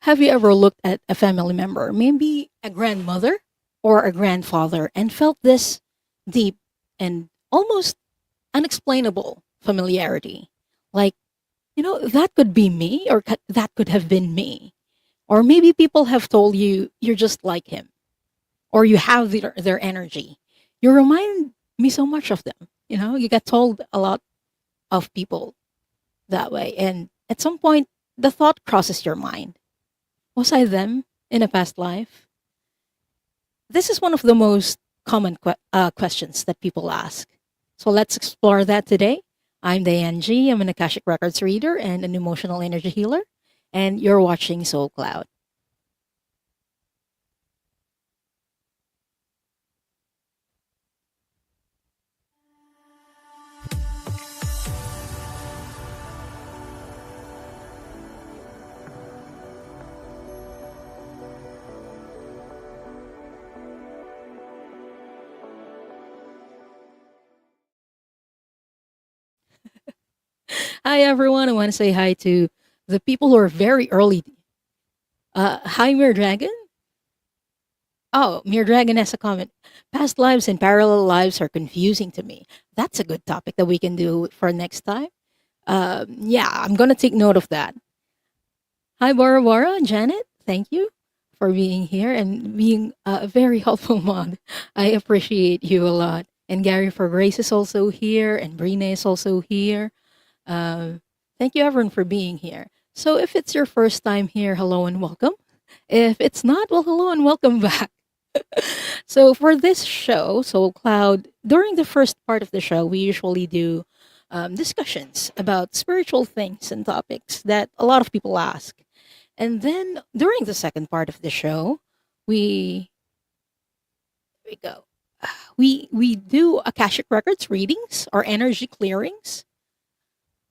Have you ever looked at a family member, maybe a grandmother or a grandfather, and felt this deep and almost unexplainable familiarity? Like, that could be me, or that could have been me. Or maybe people have told you you're just like him, or you have their energy. You remind me so much of them. You get told a lot of people that way. And at some point, the thought crosses your mind. Was I them in a past life? This is one of the most common questions that people ask. So let's explore that today. I'm Diane G. I'm an Akashic Records reader and an emotional energy healer, and you're watching Soul Cloud. Hi, everyone. I want to say hi to the people who are very early. Hi, Mere Dragon. Oh, Mere Dragon has a comment. Past lives and parallel lives are confusing to me. That's a good topic that we can do for next time. Yeah, I'm going to take note of that. Hi, Bora Bora, Janet. Thank you for being here and being a very helpful mod. I appreciate you a lot. And Gary for Grace is also here, and Brina is also here. Uh, Thank you, everyone, for being here. So, if it's your first time here, hello and welcome. If it's not, well, hello and welcome back. So, for this show, Soul Cloud, during the first part of the show, we usually do discussions about spiritual things and topics that a lot of people ask. And then during the second part of the show, we we go. We do Akashic Records readings or energy clearings.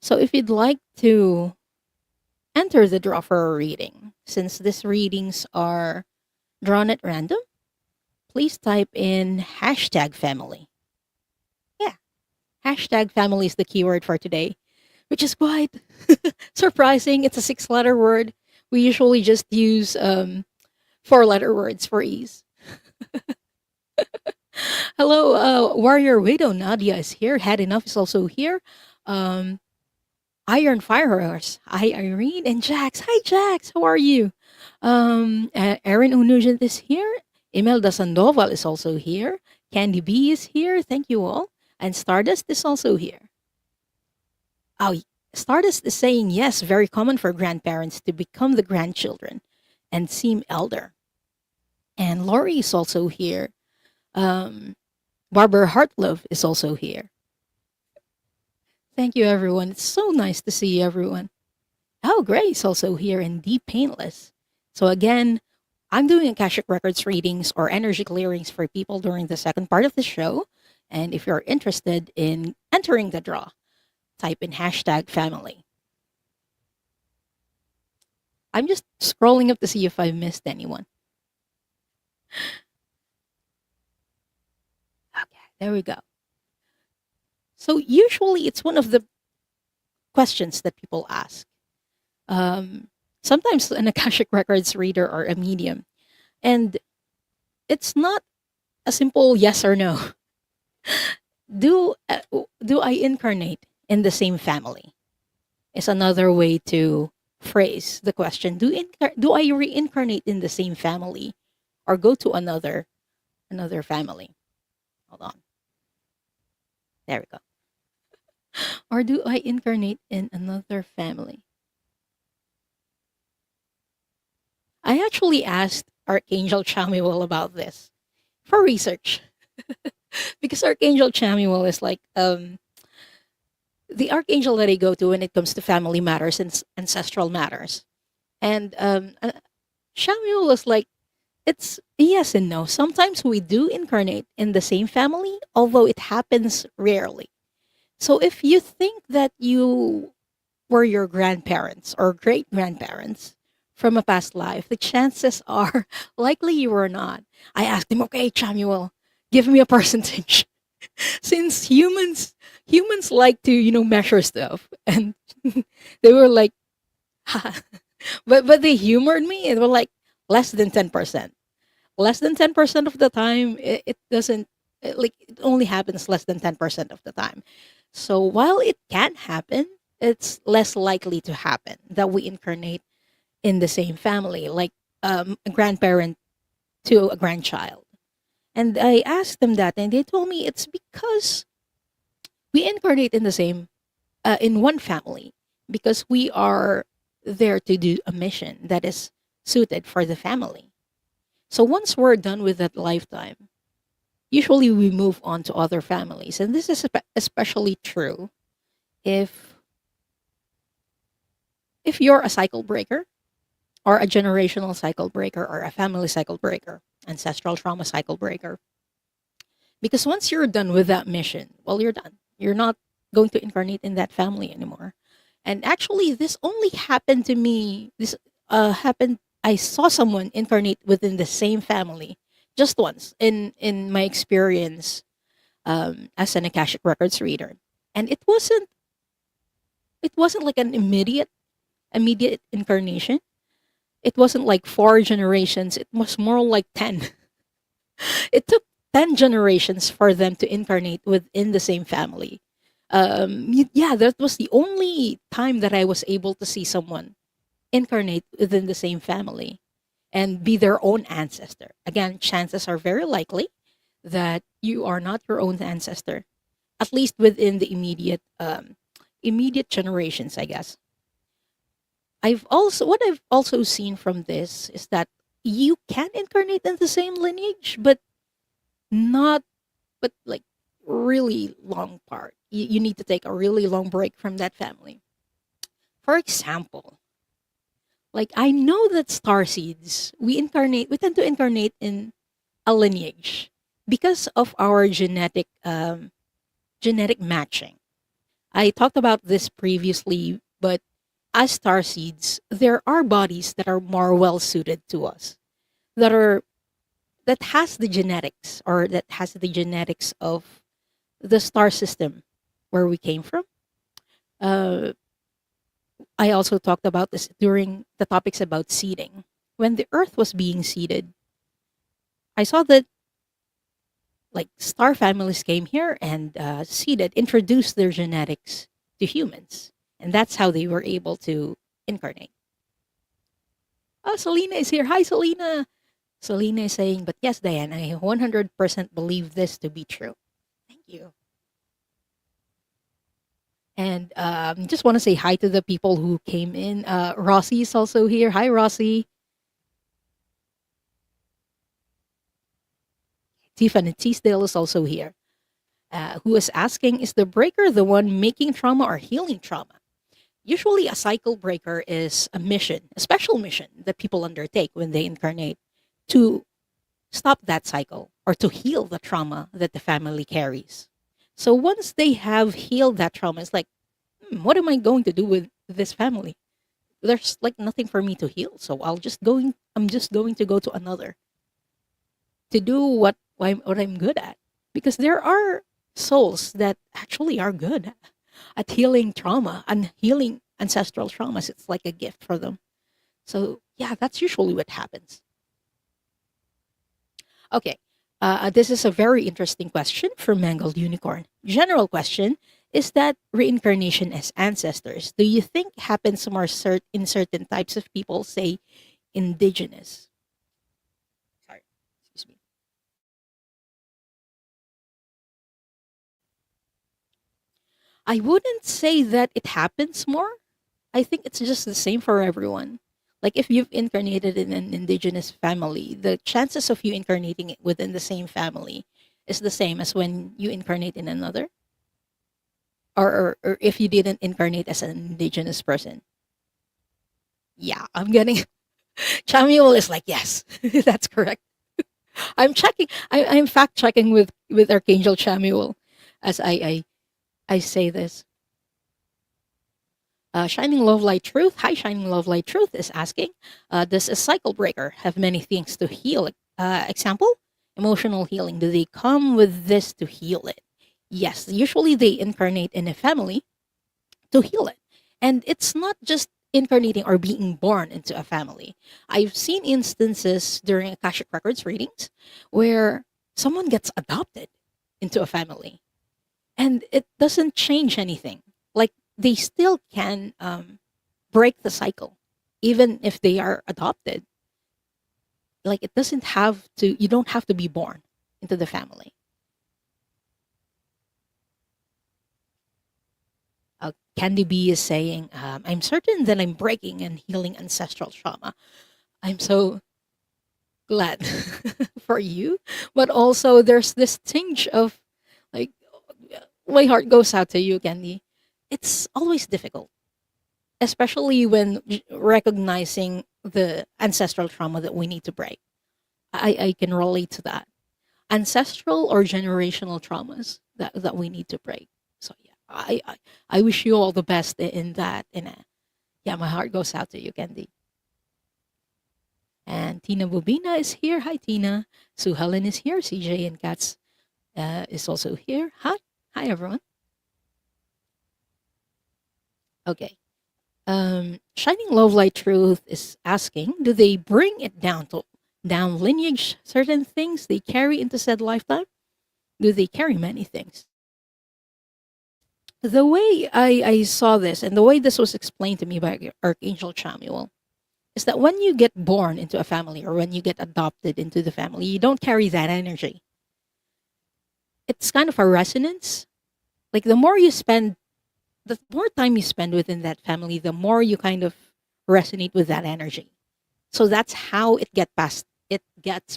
So if you'd like to enter the draw for a reading, since these readings are drawn at random, please type in hashtag family. Yeah, hashtag family is the keyword for today, which is quite surprising. It's a six-letter word. We usually just use four-letter words for ease. Hello, Warrior Widow Nadia is here. Had Enough is also here. Um, Iron Firehorse. Hi, Irene and Jax. Hi, Jax. How are you? Erin Onugent is here. Imelda Sandoval is also here. Candy B is here. Thank you all. And Stardust is also here. Oh, Stardust is saying yes, very common for grandparents to become the grandchildren and seem elder. And Lori is also here. Um, Barbara Hartlove is also here. Thank you, everyone. It's so nice to see everyone. Oh, Grace also here and Deep Painless. So again, I'm doing Akashic Records readings or energy clearings for people during the second part of the show. And if you're interested in entering the draw, type in hashtag family. I'm just scrolling up to see if I missed anyone. Okay, there we go. So usually it's one of the questions that people ask. Um, Sometimes an Akashic Records reader or a medium. And it's not a simple yes or no. Do do I incarnate in the same family? Is another way to phrase the question. Do I reincarnate in the same family or go to another family? Hold on. There we go. Or do I incarnate in another family? I actually asked Archangel Chamuel about this for research because Archangel Chamuel is like the archangel that I go to when it comes to family matters and ancestral matters. And Samuel was like, it's yes and no. Sometimes we do incarnate in the same family, although it happens rarely. So if you think that you were your grandparents or great grandparents from a past life, the chances are likely you were not. I asked him, okay, Samuel, give me a percentage. Since humans like to, measure stuff. And they were like, But they humored me. It was like less than 10%. Less than 10% of the time, it doesn't, like, it only happens less than 10% of the time. So while it can happen, it's less likely to happen that we incarnate in the same family, like a grandparent to a grandchild. And I asked them that, and they told me it's because we incarnate in the same, in one family, because we are there to do a mission that is suited for the family. So once we're done with that lifetime, usually we move on to other families. And this is especially true if you're a cycle breaker, or a generational cycle breaker, or a family cycle breaker, ancestral trauma cycle breaker. Because once you're done with that mission, well, you're done. You're not going to incarnate in that family anymore. And actually, this only happened to me. This happened. I saw someone incarnate within the same family just once in my experience, as an Akashic records reader, and it wasn't like an immediate incarnation. It wasn't like 4 generations. It was more like 10. It took 10 generations for them to incarnate within the same family. Yeah, that was the only time that I was able to see someone incarnate within the same family and be their own ancestor. Again, chances are very likely that you are not your own ancestor, at least within the immediate generations, I guess. What I've also seen from this is that you can incarnate in the same lineage, but not, but like really long part. You need to take a really long break from that family. For example, like I know that star seeds, we tend to incarnate in a lineage because of our genetic matching. I talked about this previously, but as star seeds, there are bodies that are more well suited to us, that are that has the genetics, or that has the genetics of the star system where we came from. Uh, I also talked about this during the topics about seeding. When the Earth was being seeded, I saw that like star families came here and seeded, introduced their genetics to humans, and that's how they were able to incarnate. Oh, Selena is here. Hi, Selena. Selena is saying, but yes, Diane, I 100% believe this to be true. Thank you. And just want to say hi to the people who came in. Rossi is also here. Hi, Rossi. Tiffany Teasdale is also here. Who is asking, is the breaker the one making trauma or healing trauma? Usually, a cycle breaker is a mission, a special mission that people undertake when they incarnate to stop that cycle or to heal the trauma that the family carries. So once they have healed that trauma, it's like, what am I going to do with this family? There's like nothing for me to heal. So I'm just going to go to another to do what I'm good at. Because there are souls that actually are good at healing trauma and healing ancestral traumas. It's like a gift for them. So yeah, that's usually what happens. Okay. This is a very interesting question from Mangled Unicorn. General question: is that reincarnation as ancestors, do you think happens more in certain types of people, say indigenous? Sorry, excuse me. I wouldn't say that it happens more. I think it's just the same for everyone. Like if you've incarnated in an indigenous family, the chances of you incarnating it within the same family is the same as when you incarnate in another, or if you didn't incarnate as an indigenous person. Yeah, I'm getting Chamuel is like, yes, that's correct. I'm fact checking with Archangel Chamuel as I say this. Shining Love Light Truth. Hi, Shining Love Light Truth is asking, does a cycle breaker have many things to heal? Example, emotional healing. Do they come with this to heal it? Yes, usually they incarnate in a family to heal it. And it's not just incarnating or being born into a family. I've seen instances during Akashic Records readings where someone gets adopted into a family and it doesn't change anything. Like they still can break the cycle, even if they are adopted. Like it doesn't have to, you don't have to be born into the family. Candy B is saying, I'm certain that I'm breaking and healing ancestral trauma. I'm so glad for you. But also, there's this tinge of like, my heart goes out to you, Candy. It's always difficult, especially when recognizing the ancestral trauma that we need to break. I can relate to that. Ancestral or generational traumas that we need to break. So yeah, I wish you all the best in that. And yeah, my heart goes out to you, Candy. And Tina Bubina is here. Hi, Tina. Sue Helen is here. CJ and Katz is also here. Hi. Hi, everyone. Okay. Shining Love Light Truth is asking, do they bring it down lineage certain things they carry into said lifetime? Do they carry many things? The way I saw this and the way this was explained to me by Archangel Chamuel is that when you get born into a family or when you get adopted into the family, you don't carry that energy. It's kind of a resonance. Like the more time you spend within that family, the more you kind of resonate with that energy. So that's how it gets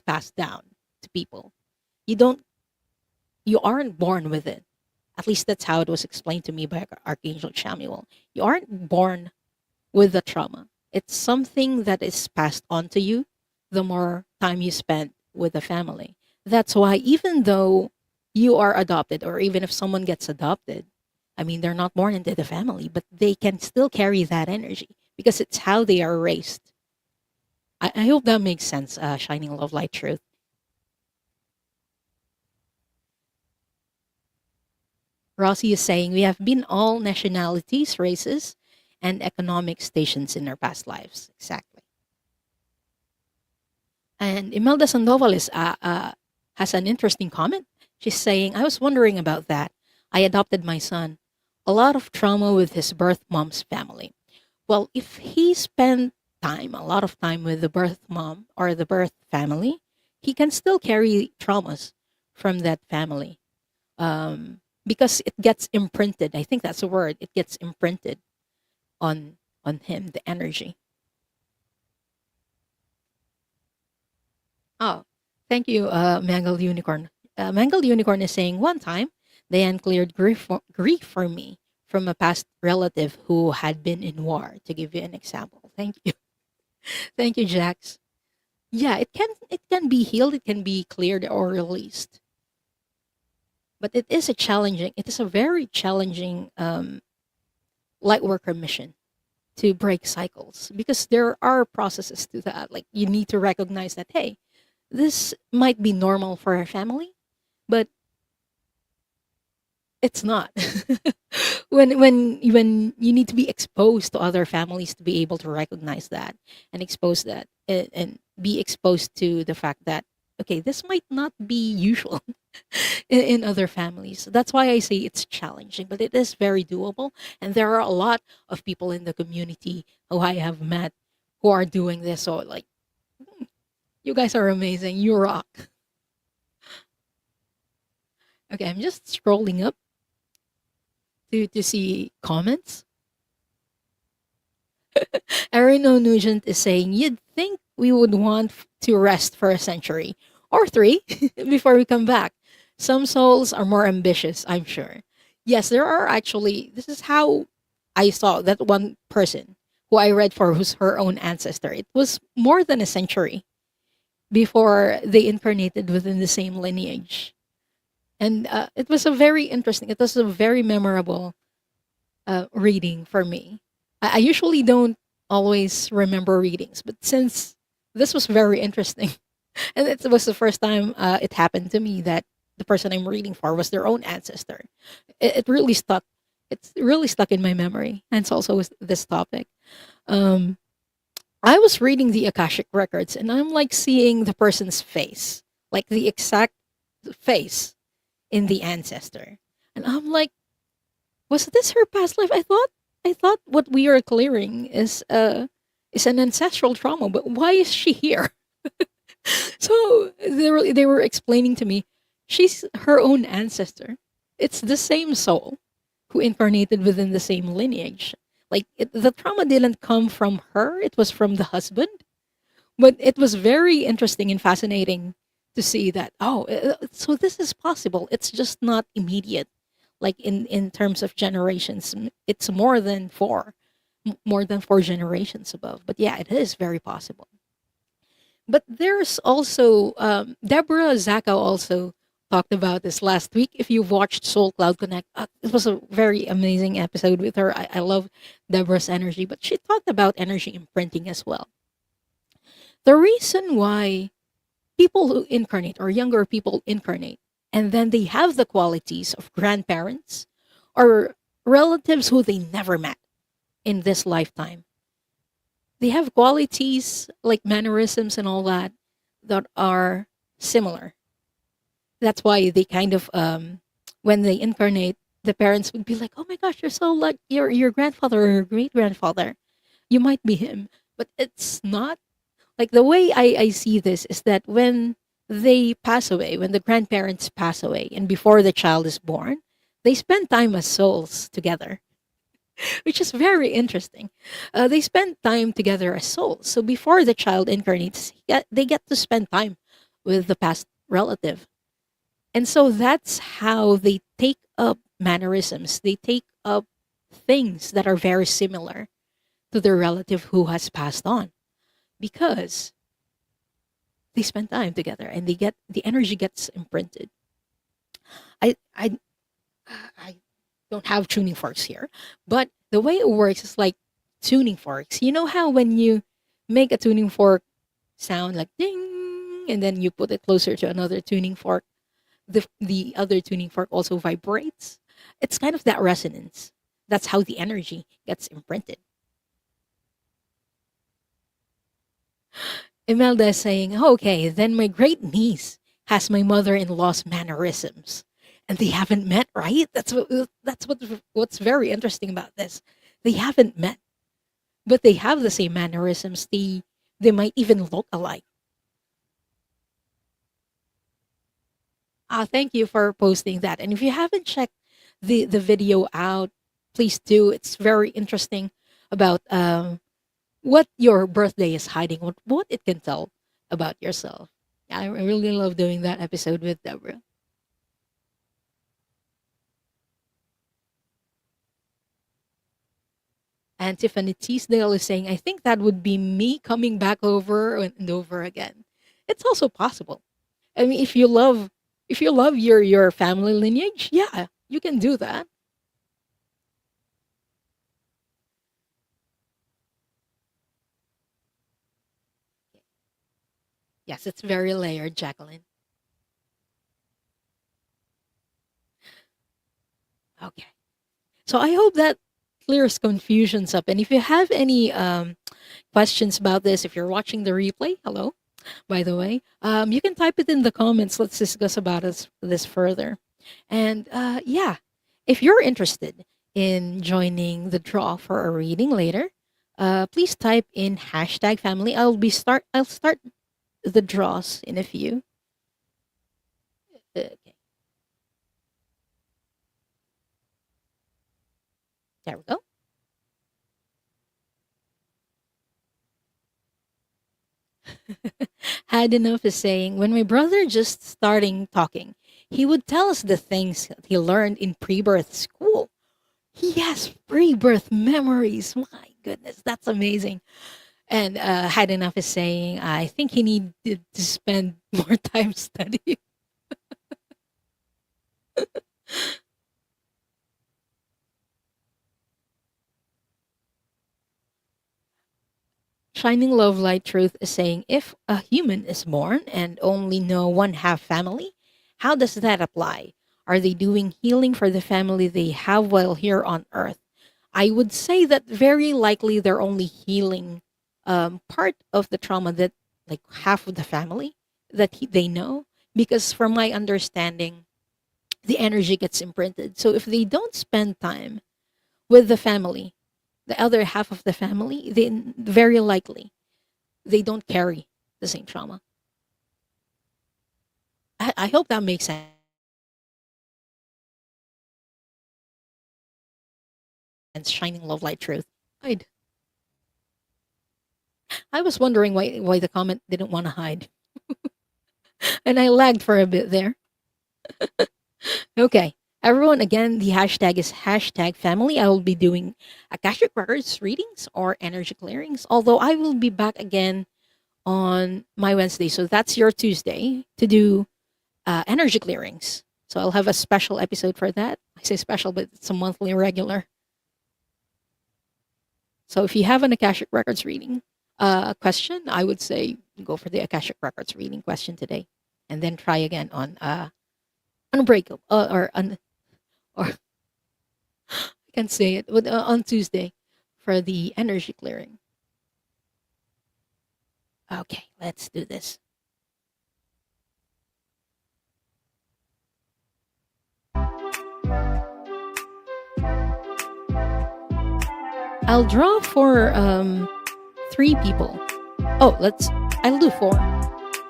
passed down to people. You don't you aren't born with it. At least that's how it was explained to me by Archangel Chamuel. You aren't born with the trauma. It's something that is passed on to you the more time you spend with the family. That's why even though you are adopted or even if someone gets adopted, I mean they're not born into the family, but they can still carry that energy because it's how they are raised. I hope that makes sense, Shining Love Light Truth. Rossi is saying we have been all nationalities, races, and economic stations in our past lives. Exactly. And Imelda Sandoval has an interesting comment. She's saying, I was wondering about that. I adopted my son. A lot of trauma with his birth mom's family. Well, if he spent a lot of time with the birth mom or the birth family, he can still carry traumas from that family because it gets imprinted. I think that's a word. It gets imprinted on him, the energy. Oh, thank you, Mangled Unicorn. Mangled Unicorn is saying, one time, Diane cleared grief for me from a past relative who had been in war, to give you an example. Thank you. Thank you, Jax. Yeah, it can be healed, it can be cleared or released. But it is a very challenging light worker mission to break cycles because there are processes to that. Like you need to recognize that, hey, this might be normal for a family, but it's not. When you need to be exposed to other families to be able to recognize that and expose that and be exposed to the fact that okay, this might not be usual in other families. That's why I say it's challenging, but it is very doable. And there are a lot of people in the community who I have met who are doing this. So like, you guys are amazing. You rock. Okay, I'm just scrolling up to see comments. Erin Nugent is saying, you'd think we would want to rest for a century or three before we come back. Some souls are more ambitious, I'm sure. Yes, there are actually, this is how I saw that one person who I read for who's her own ancestor. It was more than a century before they incarnated within the same lineage. And it was a very memorable reading for me. I usually don't always remember readings, but since this was very interesting, and it was the first time it happened to me that the person I'm reading for was their own ancestor. It really stuck. It's really stuck in my memory, and it's also with this topic. Um, I was reading the Akashic records and I'm like seeing the person's face, like the exact face in the ancestor. And I'm like, was this her past life? I thought what we are clearing is an ancestral trauma, but why is she here? So they were explaining to me, she's her own ancestor. It's the same soul who incarnated within the same lineage. Like the trauma didn't come from her; it was from the husband. But it was very interesting and fascinating to see that. Oh, so this is possible. It's just not immediate. Like in terms of generations, it's more than four generations above. But yeah, it is very possible. But there's also Deborah Zaka also talked about this last week. If you've watched Soul Cloud Connect, it was a very amazing episode with her. I love Deborah's energy, but she talked about energy imprinting as well. The reason why people who incarnate or younger people incarnate and then they have the qualities of grandparents or relatives who they never met in this lifetime, they have qualities like mannerisms and all that that are similar. That's why they kind of when they incarnate, the parents would be like, "Oh my gosh, you're so like your grandfather or your great grandfather. You might be him." But it's not. Like the way I see this is that when they pass away, when the grandparents pass away and before the child is born, they spend time as souls together, which is very interesting. They spend time together as souls. So before the child incarnates, they get to spend time with the past relative. And so that's how they take up mannerisms. They take up things that are very similar to their relative who has passed on because they spend time together and they get the energy gets imprinted. I I don't have tuning forks here, but the way it works is like tuning forks. You know how when you make a tuning fork sound like ding and then you put it closer to another tuning fork, the other tuning fork also vibrates. It's kind of that resonance. That's how the energy gets imprinted. Imelda is saying, okay, then my great niece has my mother-in-law's mannerisms. And they haven't met, right? What's very interesting about this. They haven't met, but they have the same mannerisms. They might even look alike. Thank you for posting that. And if you haven't checked the video out, please do. It's very interesting about what your birthday is hiding, what it can tell about yourself. I really love doing that episode with Deborah. And Tiffany Teasdale is saying, I think that would be me coming back over and over again. It's also possible. I mean, if you love your family lineage, yeah, you can do that. Yes, it's very layered, Jacqueline. Okay. So I hope that clears confusions up. And if you have any questions about this, if you're watching the replay, hello, by the way, you can type it in the comments. Let's discuss about this further. And yeah, if you're interested in joining the draw for a reading later, please type in hashtag family. I'll start the draws in a few. Okay, there we go. Had enough is saying, when my brother just starting talking, he would tell us the things that he learned in pre-birth school. He has pre-birth memories. My goodness, that's amazing. And had enough is saying, I think he needed to spend more time studying. Shining Love Light Truth is saying, if a human is born and only know one half family, how does that apply? Are they doing healing for the family they have while here on Earth? I would say that very likely they're only healing part of the trauma that, like, half of the family that they know. Because from my understanding, the energy gets imprinted. So if they don't spend time with the family, the other half of the family, then very likely they don't carry the same trauma. I hope that makes sense. Shining love, light, truth. Hide. I was wondering why the comment didn't want to hide, and I lagged for a bit there. Okay, everyone. Again, the hashtag is hashtag family. I will be doing Akashic records readings or energy clearings. Although I will be back again on my Wednesday, so that's your Tuesday to do energy clearings. So I'll have a special episode for that. I say special, but it's a monthly regular. So if you have an Akashic Records reading question, I would say go for the Akashic Records reading question today, and then try again on unbreakable or I can't say it, but on Tuesday for the energy clearing. Okay, let's do this. I'll draw for three people. Oh, I'll do four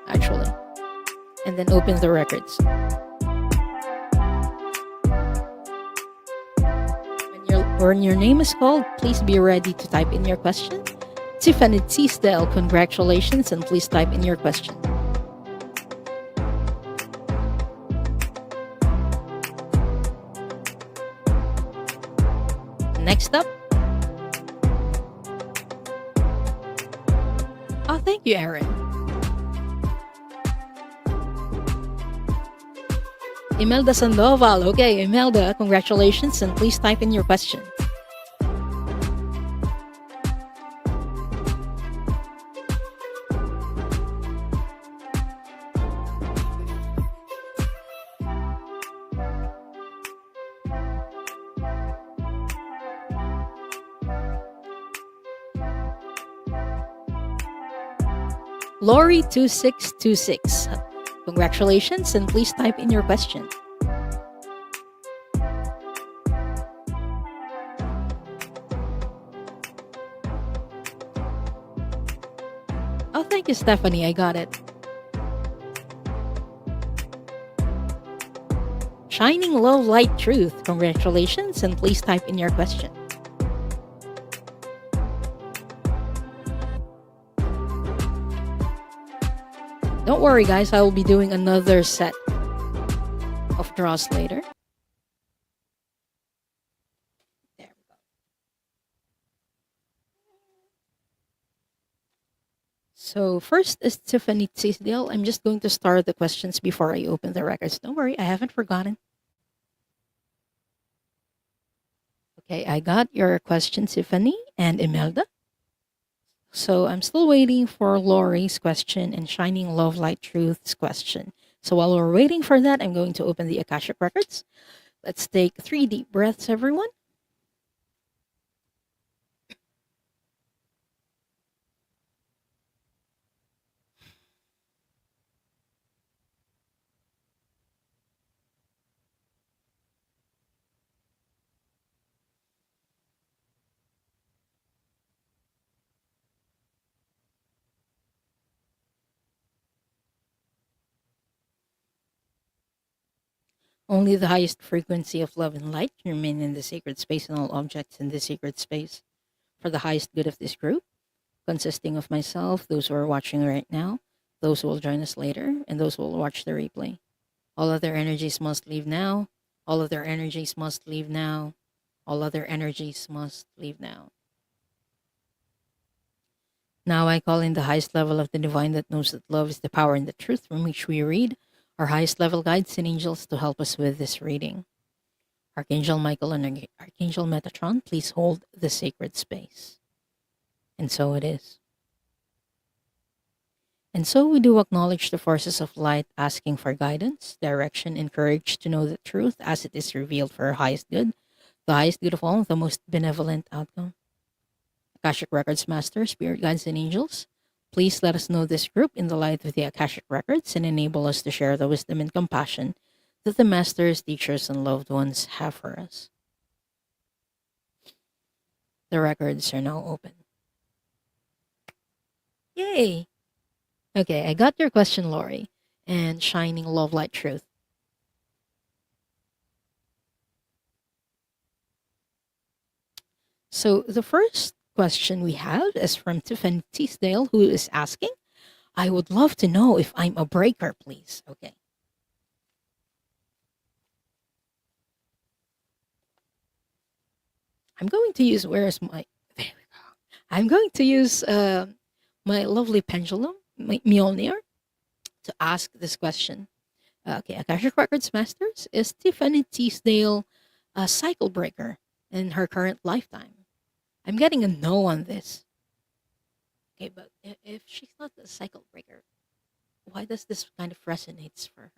actually, and then open the records. When your name is called, please be ready to type in your question. Tiffany Teasdale, congratulations, and please type in your question. Next up. Oh, thank you, Aaron. Imelda Sandoval. Okay, Imelda, congratulations, and please type in your question. Lori2626. Congratulations, and please type in your question. Oh, thank you, Stephanie. I got it. Shining Love, Light, Truth. Congratulations, and please type in your question. Don't worry, guys. I will be doing another set of draws later. There we go. So first is Tiffany Tisdale. I'm just going to start the questions before I open the records. Don't worry, I haven't forgotten. Okay, I got your question, Tiffany and Imelda. So I'm still waiting for Lori's question and Shining Love, Light, Truth's question. So while we're waiting for that, I'm going to open the Akashic Records. Let's take 3 deep breaths, everyone. Only the highest frequency of love and light can remain in the sacred space and all objects in the sacred space for the highest good of this group, consisting of myself, those who are watching right now, those who will join us later, and those who will watch the replay. All other energies must leave now. All other energies must leave now. All other energies must leave now. Now I call in the highest level of the divine that knows that love is the power and the truth from which we read, our highest level guides and angels to help us with this reading. Archangel Michael and Archangel Metatron, please hold the sacred space. And so it is. And so we do acknowledge the forces of light asking for guidance, direction, and courage to know the truth as it is revealed for our highest good, The highest good of all, the most benevolent outcome. Akashic Records Master, Spirit Guides, and Angels, please let us know this group in the light of the Akashic Records and enable us to share the wisdom and compassion that the Masters, teachers, and loved ones have for us. The records are now open. Yay! Okay, I got your question, Lori, and shining love light truth. So the first question we have is from Tiffany Teasdale, who is asking, I would love to know if I'm a breaker, please. Okay. I'm going to use, where is my, there we go. I'm going to use my lovely pendulum, my Mjolnir, to ask this question. Okay, Akashic Records Masters, is Tiffany Teasdale a cycle breaker in her current lifetime? I'm getting a no on this. Okay, but if she's not a cycle breaker, why does this kind of resonates for her?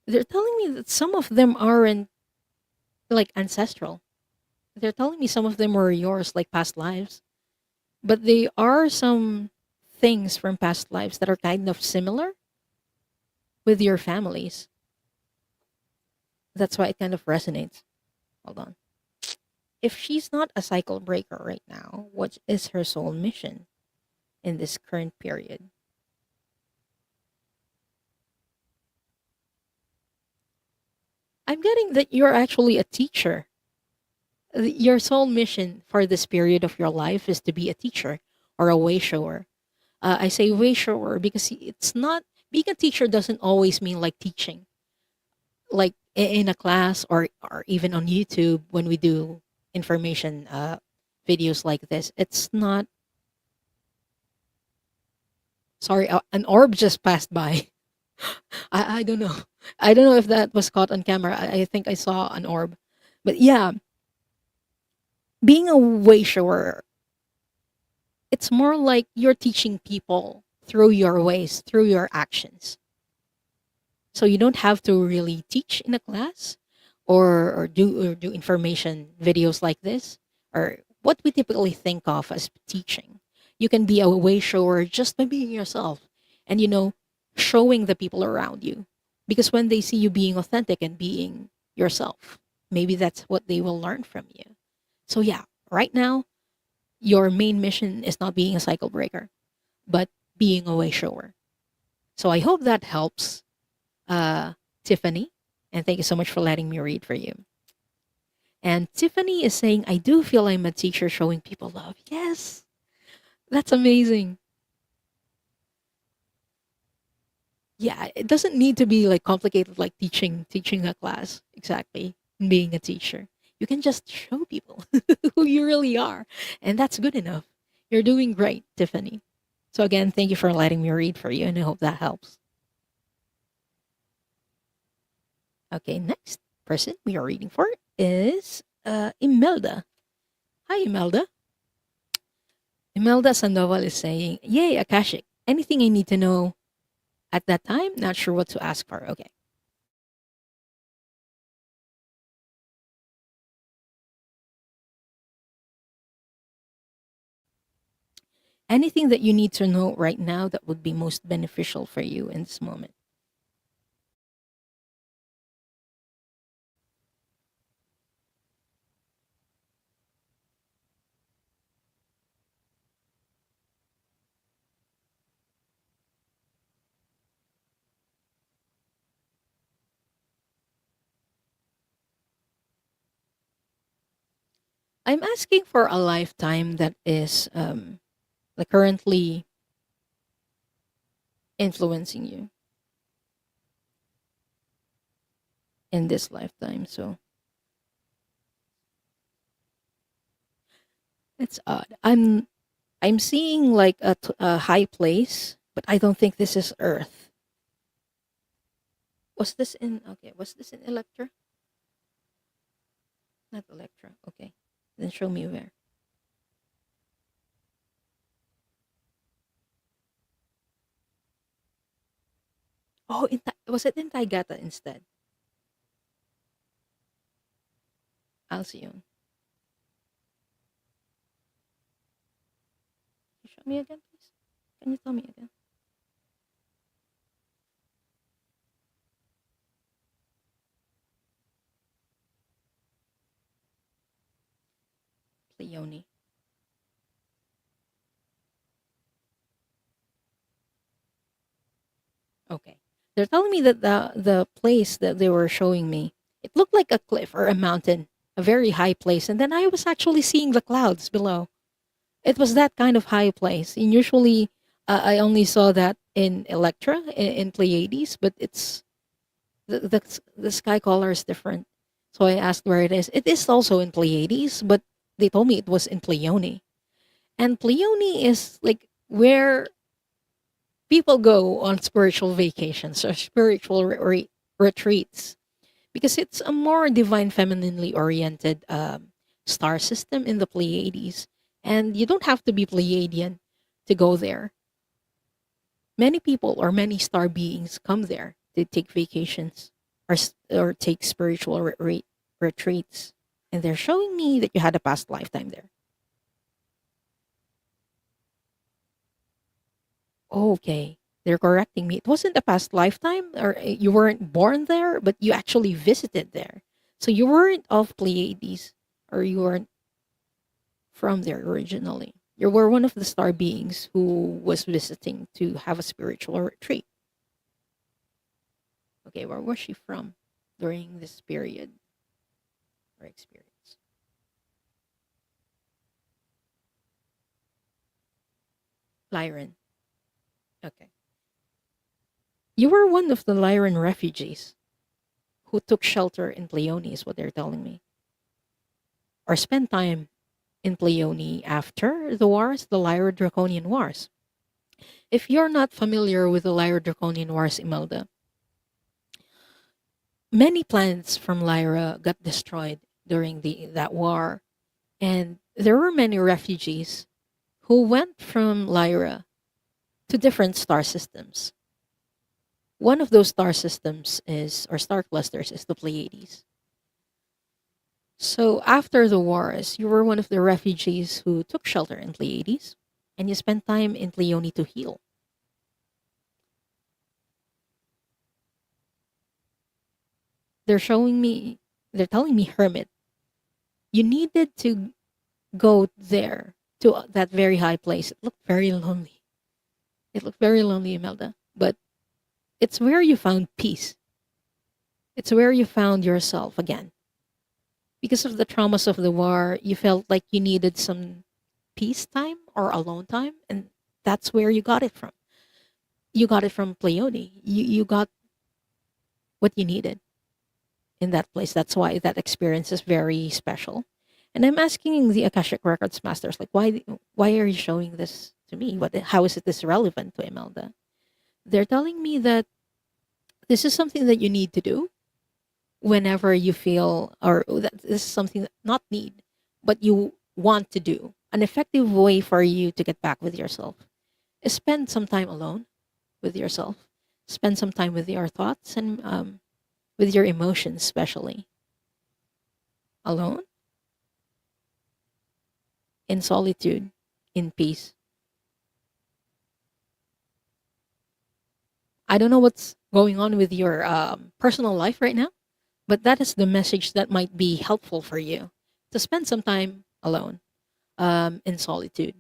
They're telling me that some of them aren't like ancestral. They're telling me some of them were yours, like past lives. But they are some things from past lives that are kind of similar with your families. That's why it kind of resonates. Hold on. If she's not a cycle breaker right now, what is her soul mission in this current period? I'm getting that you're actually a teacher. Your sole mission for this period of your life is to be a teacher or a way shower. I say way shower because it's not, being a teacher doesn't always mean like teaching, like in a class or even on YouTube when we do information videos like this. It's not, sorry, an orb just passed by. I don't know. I don't know if that was caught on camera. I think I saw an orb. But yeah, being a way shower, it's more like you're teaching people through your ways, through your actions. So you don't have to really teach in a class or do information videos like this or what we typically think of as teaching. You can be a way shower just by being yourself and showing the people around you. Because when they see you being authentic and being yourself, maybe that's what they will learn from you. So yeah, right now your main mission is not being a cycle breaker, but being a way shower. So I hope that helps, uh, Tiffany. And thank you so much for letting me read for you. And Tiffany is saying, I do feel I'm a teacher showing people love. Yes, that's amazing. Yeah, it doesn't need to be like complicated like teaching a class. Exactly. Being a teacher. You can just show people who you really are. And that's good enough. You're doing great, Tiffany. So again, thank you for letting me read for you and I hope that helps. Okay, next person we are reading for is Imelda. Hi, Imelda. Imelda Sandoval is saying, Yay, Akashic. Anything I need to know at that time? Not sure what to ask for. Okay. Anything that you need to know right now that would be most beneficial for you in this moment? I'm asking for a lifetime that is like currently influencing you in this lifetime. So it's odd. I'm seeing like a high place, but I don't think this is Earth. Was this in, okay? Was this in Electra? Not Electra. Okay. Then show me where. Oh, was it in Taigata instead? Alcyon. You show me again, please? Can you tell me again? Leone. Okay. They're telling me that the place that they were showing me, it looked like a cliff or a mountain, a very high place, and then I was actually seeing the clouds below. It was that kind of high place. And usually, I only saw that in Electra, in Pleiades, but it's the sky color is different. So I asked where it is. It is also in Pleiades, but they told me it was in Pleione. And Pleione is like where people go on spiritual vacations or spiritual retreats because it's a more divine femininely oriented star system in the Pleiades, and you don't have to be Pleiadian to go there. Many people or many star beings come there to take vacations or take spiritual retreats, and they're showing me that you had a past lifetime there. Okay. They're correcting me. It wasn't a past lifetime, or you weren't born there, but you actually visited there. So you weren't of Pleiades, or you weren't from there originally. You were one of the star beings who was visiting to have a spiritual retreat. Okay, where was she from during this period or experience? Lyran. Okay. You were one of the Lyran refugees who took shelter in Pleione, is what they're telling me, or spent time in Pleione after the wars, the Lyra Draconian Wars. If you're not familiar with the Lyra Draconian Wars, Imelda, many planets from Lyra got destroyed during that war, and there were many refugees who went from Lyra to different star systems. One of those star systems is, or star clusters, is the Pleiades. So after the wars, you were one of the refugees who took shelter in Pleiades, and you spent time in Pleione to heal. They're showing me, they're telling me, Hermit, you needed to go there to that very high place. It looked very lonely. It looked very lonely, Imelda. But it's where you found peace. It's where you found yourself again. Because of the traumas of the war, you felt like you needed some peace time or alone time, and that's where you got it from. You got it from Pleione. You got what you needed in that place. That's why that experience is very special. And I'm asking the Akashic Records masters, like, why are you showing this to me? How is it this relevant to Imelda? They're telling me that this is something that you need to do whenever you feel, or that this is something that not need, but you want to do. An effective way for you to get back with yourself is spend some time alone with yourself. Spend some time with your thoughts and with your emotions, especially alone, in solitude, in peace. I don't know what's going on with your personal life right now, but that is the message that might be helpful for you to spend some time alone, in solitude.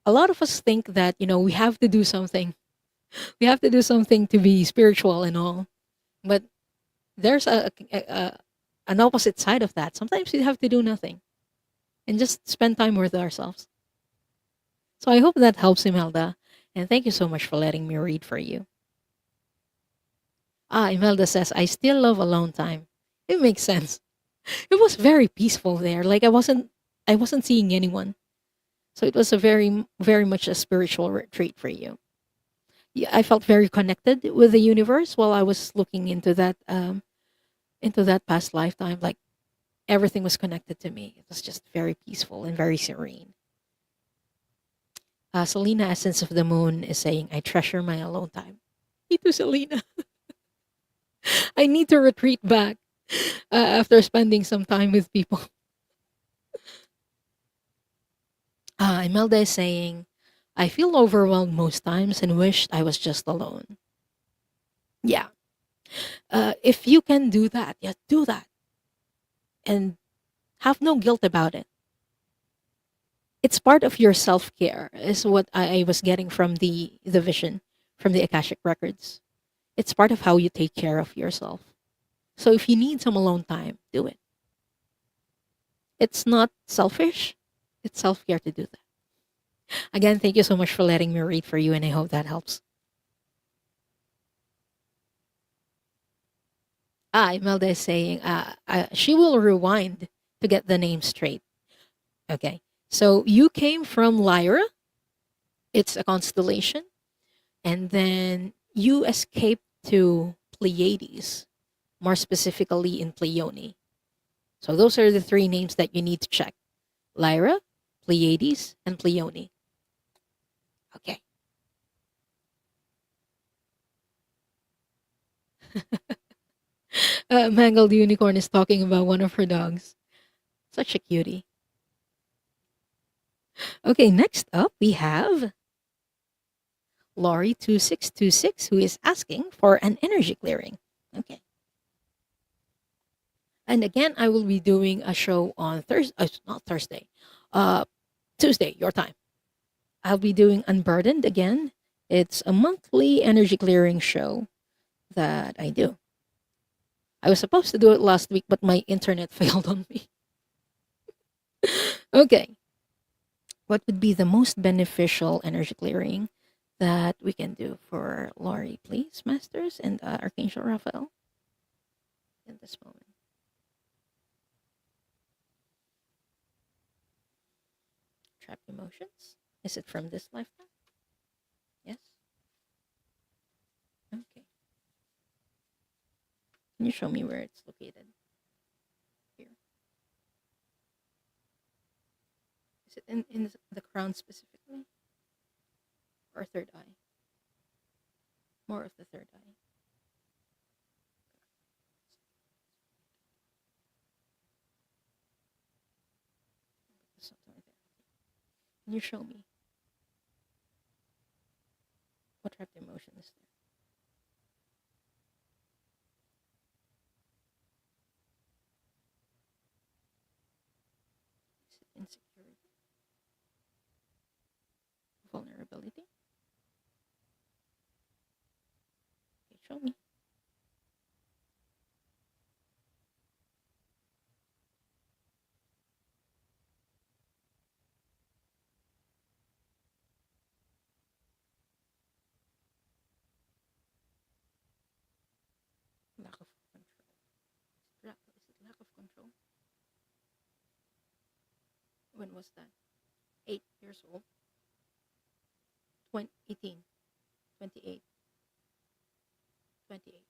A lot of us think that, we have to do something. We have to do something to be spiritual and all. But there's an opposite side of that. Sometimes you have to do nothing and just spend time with ourselves. So I hope that helps, Imelda. And thank you so much for letting me read for you. Imelda says, I still love alone time. It makes sense. It was very peaceful there. Like I wasn't seeing anyone. So it was a very, very much a spiritual retreat for you. Yeah, I felt very connected with the universe while I was looking into that into that past lifetime, like everything was connected to me. It was just very peaceful and very serene. Selena, Essence of the Moon, is saying, I treasure my alone time. Me too, Selena. I need to retreat back after spending some time with people. Imelda is saying, I feel overwhelmed most times and wished I was just alone. Yeah. If you can do that, yeah, do that. And have no guilt about it. It's part of your self care, is what I was getting from the vision from the Akashic records. It's part of how you take care of yourself. So if you need some alone time, do it. It's not selfish. It's self care to do that. Again, thank you so much for letting me read for you, and I hope that helps. Imelda is saying she will rewind to get the name straight. Okay. So you came from Lyra, it's a constellation, and then you escaped to Pleiades, more specifically in Pleione. So those are the three names that you need to check: Lyra, Pleiades, and Pleione. Okay. Mangled Unicorn is talking about one of her dogs. Such a cutie. Okay, next up we have Laurie2626, who is asking for an energy clearing. Okay. And again, I will be doing a show on Thursday, not Thursday, uh, Tuesday, your time. I'll be doing Unburdened again. It's a monthly energy clearing show that I do. I was supposed to do it last week, but my internet failed on me. Okay. What would be the most beneficial energy clearing that we can do for Laurie, please, Masters, and Archangel Raphael in this moment? Trapped emotions. Is it from this lifetime? Yes. Okay. Can you show me where it's located? Here. Is it in the crown specifically? Or third eye? More of the third eye. Something like that. Can you show me what trapped emotion is there? Is it insecurity? Vulnerability? Okay, show me. Lack of control. Is it lack of control? When was that? 8 years old? 18, 28, 28.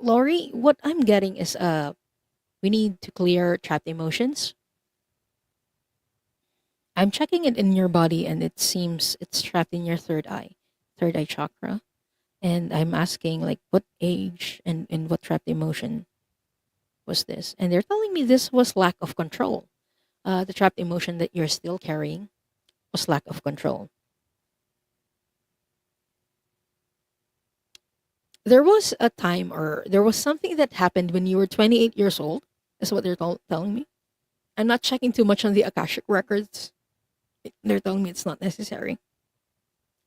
Laurie, what I'm getting is we need to clear trapped emotions. I'm checking it in your body and it seems it's trapped in your third eye chakra. And I'm asking like what age and what trapped emotion was this? And they're telling me this was lack of control. The trapped emotion that you're still carrying was lack of control. There was a time or there was something that happened when you were 28 years old, is what they're telling me. I'm not checking too much on the Akashic records. They're telling me it's not necessary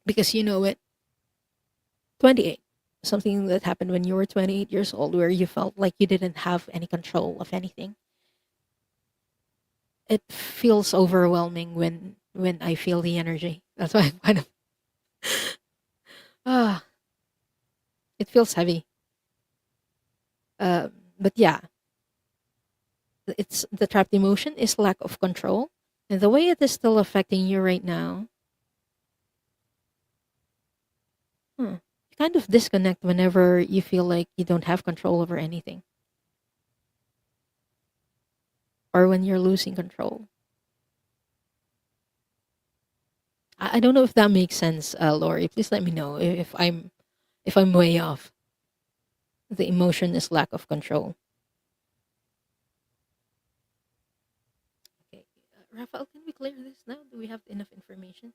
because you know it. 28. Something that happened when you were 28 years old where you felt like you didn't have any control of anything. It feels overwhelming when I feel the energy. That's why I'm kind of ah, it feels heavy. But yeah, it's the trapped emotion is lack of control, and the way it is still affecting you right now. You kind of disconnect whenever you feel like you don't have control over anything or when you're losing control. I don't know if that makes sense, Lori. Please let me know if I'm way off. The emotion is lack of control. Okay, Rafael, can we clear this now? Do we have enough information?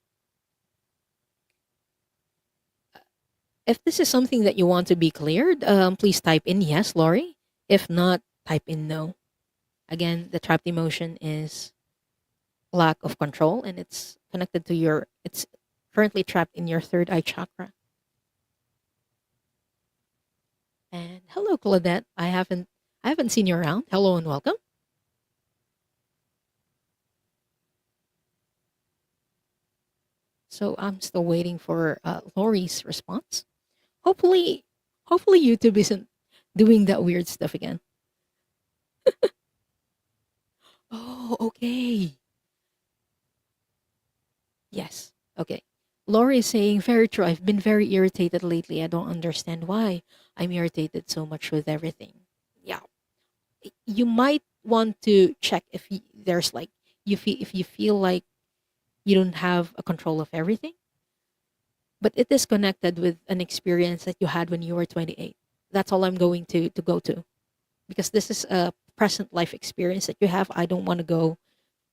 If this is something that you want to be cleared, please type in yes, Lori. If not, type in no. Again, the trapped emotion is lack of control, and it's connected to your. It's currently trapped in your third eye chakra. And hello, Claudette. I haven't seen you around. Hello and welcome. So I'm still waiting for Lori's response. Hopefully, hopefully YouTube isn't doing that weird stuff again. Oh, okay. Yes. Okay. Lori is saying, very true. I've been very irritated lately. I don't understand why I'm irritated so much with everything. Yeah. You might want to check if there's like, if you feel like you don't have a control of everything, but it is connected with an experience that you had when you were 28. That's all I'm going to go to, because this is a present life experience that you have. I don't want to go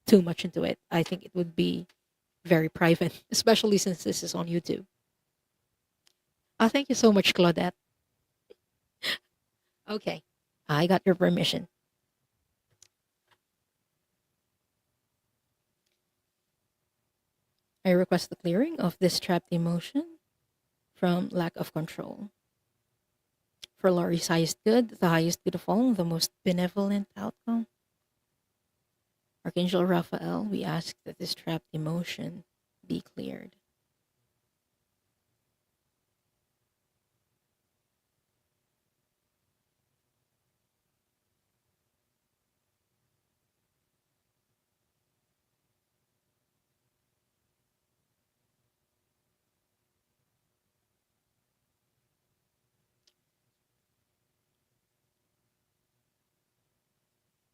too much into it. I think it would be very private, especially since this is on YouTube. Thank you so much, Claudette. Okay, I got your permission. I request the clearing of this trapped emotion from lack of control. For Laurie's highest good, the highest good of all, the most benevolent outcome. Archangel Raphael, we ask that this trapped emotion be cleared.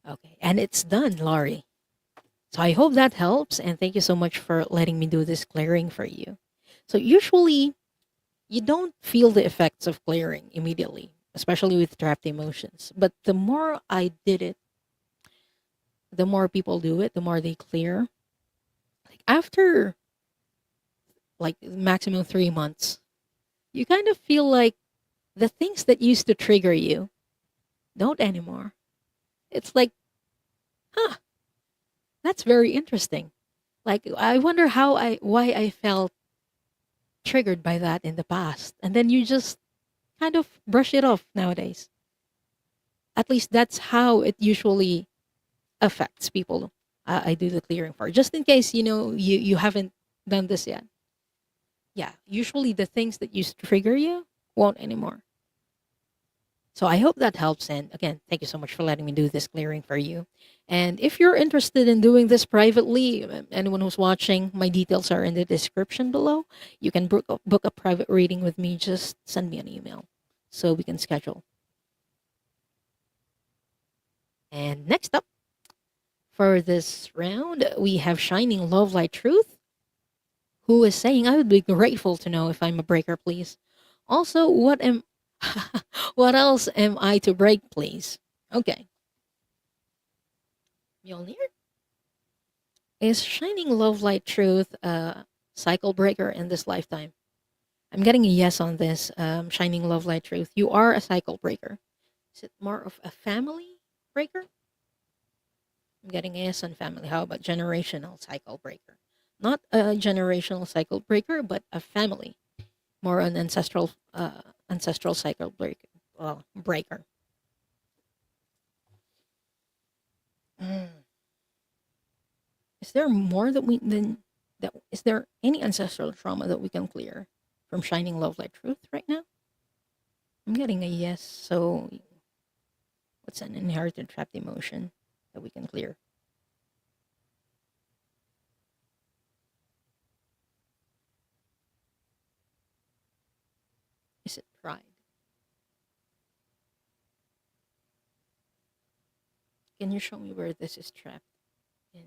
Okay, and it's done, Laurie. So I hope that helps, and thank you so much for letting me do this clearing for you. So usually you don't feel the effects of clearing immediately, especially with trapped emotions. But the more I did it, the more people do it, the more they clear. Like after like maximum 3 months, you kind of feel like the things that used to trigger you don't anymore. It's like, huh, that's very interesting. Like I wonder why I felt triggered by that in the past. And then you just kind of brush it off nowadays. At least that's how it usually affects people. I do the clearing for, just in case you haven't done this yet. Yeah, usually the things that used to trigger you won't anymore. So I hope that helps. And again, thank you so much for letting me do this clearing for you. And if you're interested in doing this privately, anyone who's watching, my details are in the description below. You can book a private reading with me. Just send me an email so we can schedule. And next up for this round, we have Shining Love Light Truth, who is saying, I would be grateful to know if I'm a breaker, please. Also, what else am I to break, please? Okay. Mjolnir? Is Shining Love Light Truth a cycle breaker in this lifetime? I'm getting a yes on this. Shining Love Light Truth. You are a cycle breaker. Is it more of a family breaker? I'm getting a yes on family. How about generational cycle breaker? Not a generational cycle breaker, but a family. More an ancestral cycle breaker. Well, breaker. Mm. Is there more that we than that? Is there any ancestral trauma that we can clear from Shining Love Light Truth right now? I'm getting a yes. So, what's an inherited trapped emotion that we can clear? Can you show me where this is trapped in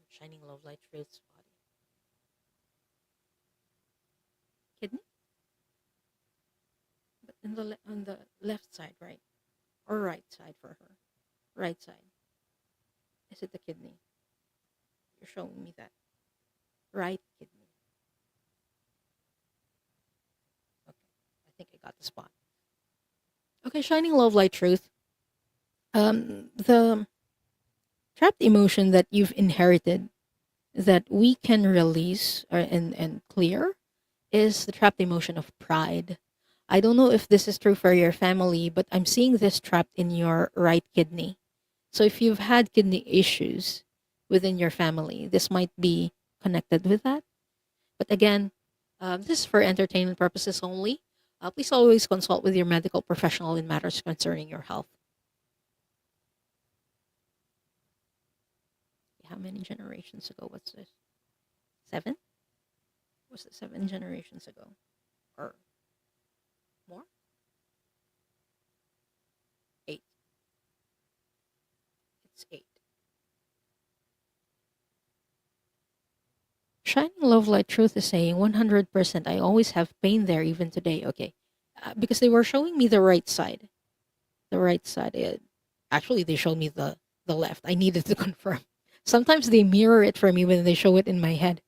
Shining Love Light Truth's body? Kidney? But in on the left side, right? Or right side for her? Right side. Is it the kidney? You're showing me that. Right kidney. Okay. I think I got the spot. Okay, Shining Love Light Truth. The trapped emotion that you've inherited that we can release and clear is the trapped emotion of pride. I don't know if this is true for your family, but I'm seeing this trapped in your right kidney. So if you've had kidney issues within your family, this might be connected with that. But again, this is for entertainment purposes only. Please always consult with your medical professional in matters concerning your health. How many generations ago? What's this? 7? Was it 7 generations ago? Or more? 8. It's 8. Shining Love Light Truth is saying 100%. I always have pain there even today. Okay. Because they were showing me the right side. The right side. Actually, they showed me the left. I needed to confirm. Sometimes they mirror it for me when they show it in my head.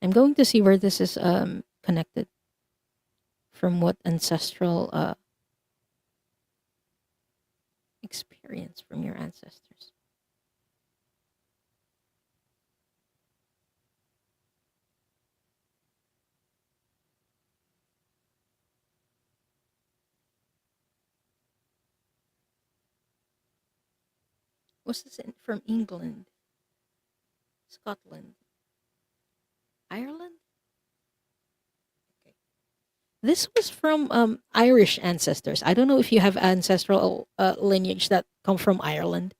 I'm going to see where this is connected. From what ancestral experience from your ancestors. Was this from England, Scotland, Ireland? Okay. This was from Irish ancestors. I don't know if you have ancestral lineage that come from Ireland,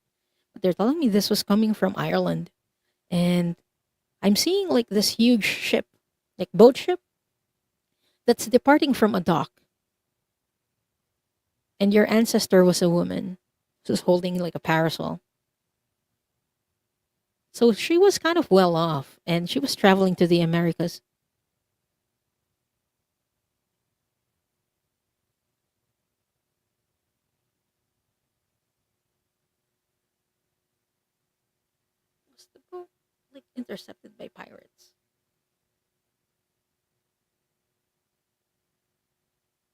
but they're telling me this was coming from Ireland. And I'm seeing like this huge ship, like boat ship, that's departing from a dock. And your ancestor was a woman who's holding like a parasol. So she was kind of well off and she was traveling to the Americas. Was the boat like intercepted by pirates?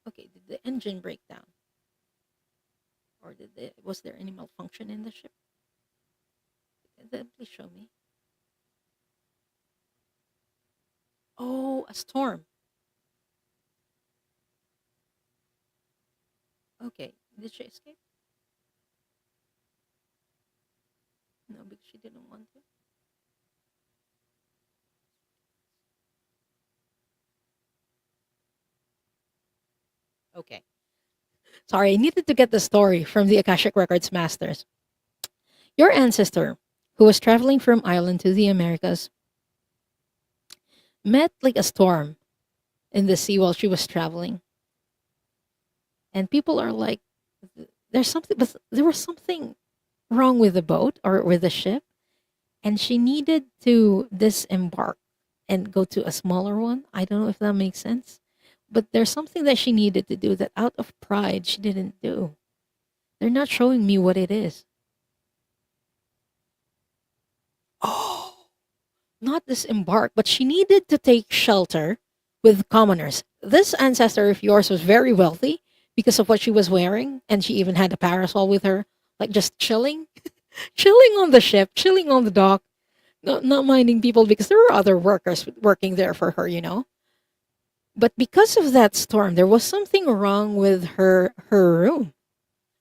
Okay, did the engine break down? Or was there any malfunction in the ship? Please show me. Oh, a storm. Okay. Did she escape? No, because she didn't want to. Okay. Sorry, I needed to get the story from the Akashic Records masters. Your ancestor, who was traveling from Ireland to the Americas, met like a storm in the sea while she was traveling. And people are like, there's something, but there was something wrong with the boat or with the ship. And she needed to disembark and go to a smaller one. I don't know if that makes sense. But there's something that she needed to do that out of pride she didn't do. They're not showing me what it is. Oh, not disembark, but she needed to take shelter with commoners. This ancestor of yours was very wealthy because of what she was wearing, and she even had a parasol with her, like just chilling, chilling on the ship, chilling on the dock, not minding people because there were other workers working there for her, you know. But because of that storm, there was something wrong with her room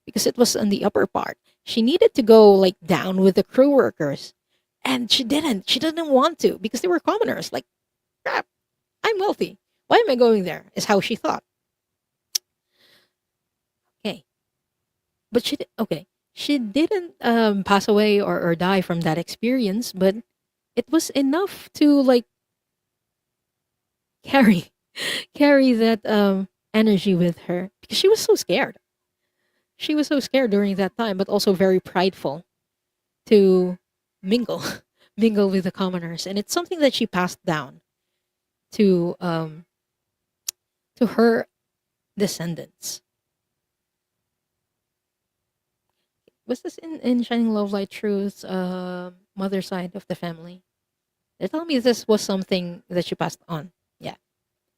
because it was on the upper part. She needed to go like down with the crew workers, and she didn't. She didn't want to because they were commoners. Like, crap, I'm wealthy. Why am I going there? Is how she thought. Okay, but okay. She didn't pass away or die from that experience, but it was enough to like carry carry that energy with her because she was so scared. She was so scared during that time, but also very prideful to mingle, mingle with the commoners, and it's something that she passed down to um, to her descendants. Was this in Shining Love Light Truth's mother side of the family? They tell me this was something that she passed on, yeah,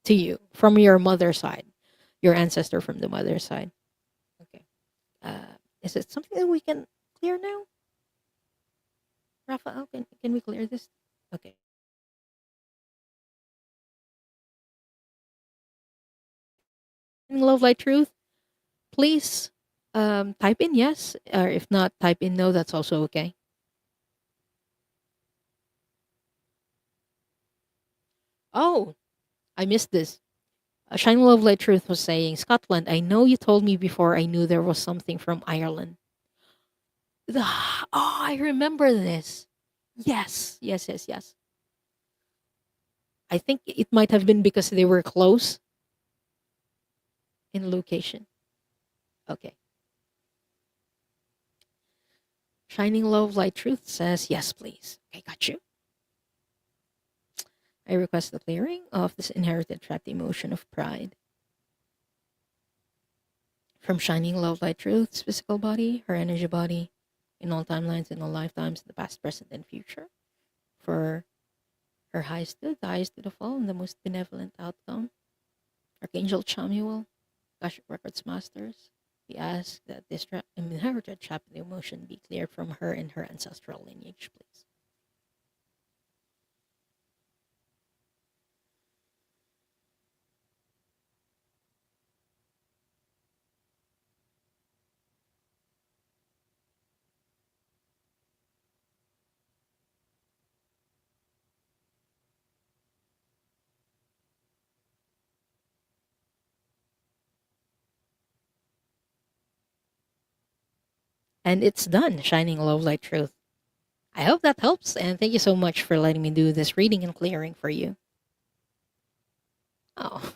to you from your mother side, your ancestor from the mother side. Okay. Is it something that we can clear now, Raphael? Can we clear this? Okay. In Love Light Truth, please type in yes, or if not, type in no. That's also okay. Oh, I missed this. Shining Love Light Truth was saying, Scotland, I know you told me before I knew there was something from Ireland. The, oh, I remember this. Yes, yes, yes, yes. I think it might have been because they were close in location. Okay. Shining Love Light Truth says, yes, please. Okay, got you. I request the clearing of this inherited trapped emotion of pride from Shining Love Light Truth's physical body, her energy body, in all timelines, in all lifetimes, the past, present, and future, for her highest good, the highest good of all, and the most benevolent outcome. Archangel Chamuel, Akashic Records Masters, we ask that this inherited trapped emotion be cleared from her and her ancestral lineage, please. And it's done, Shining Love Light Truth. I hope that helps, and thank you so much for letting me do this reading and clearing for you. Oh,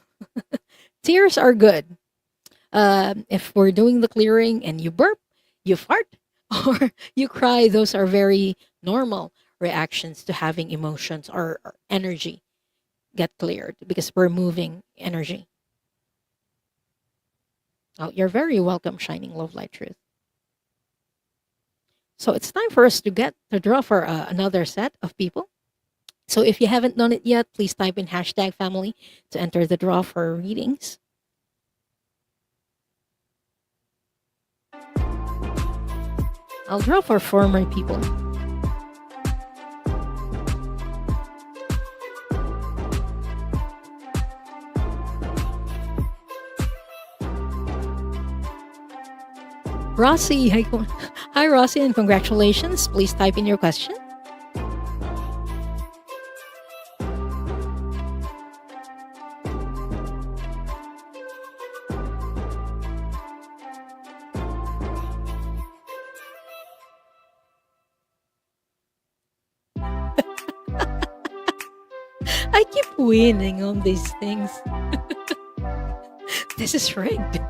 tears are good. If we're doing the clearing and you burp, you fart, or you cry, those are very normal reactions to having emotions or energy get cleared because we're moving energy. Oh, you're very welcome, Shining Love Light Truth. So it's time for us to get to draw for another set of people. So if you haven't done it yet, please type in hashtag family to enter the draw for readings. I'll draw for four more people. Rossi, hi Rossi, and congratulations. Please type in your question. I keep winning on these things. This is rigged.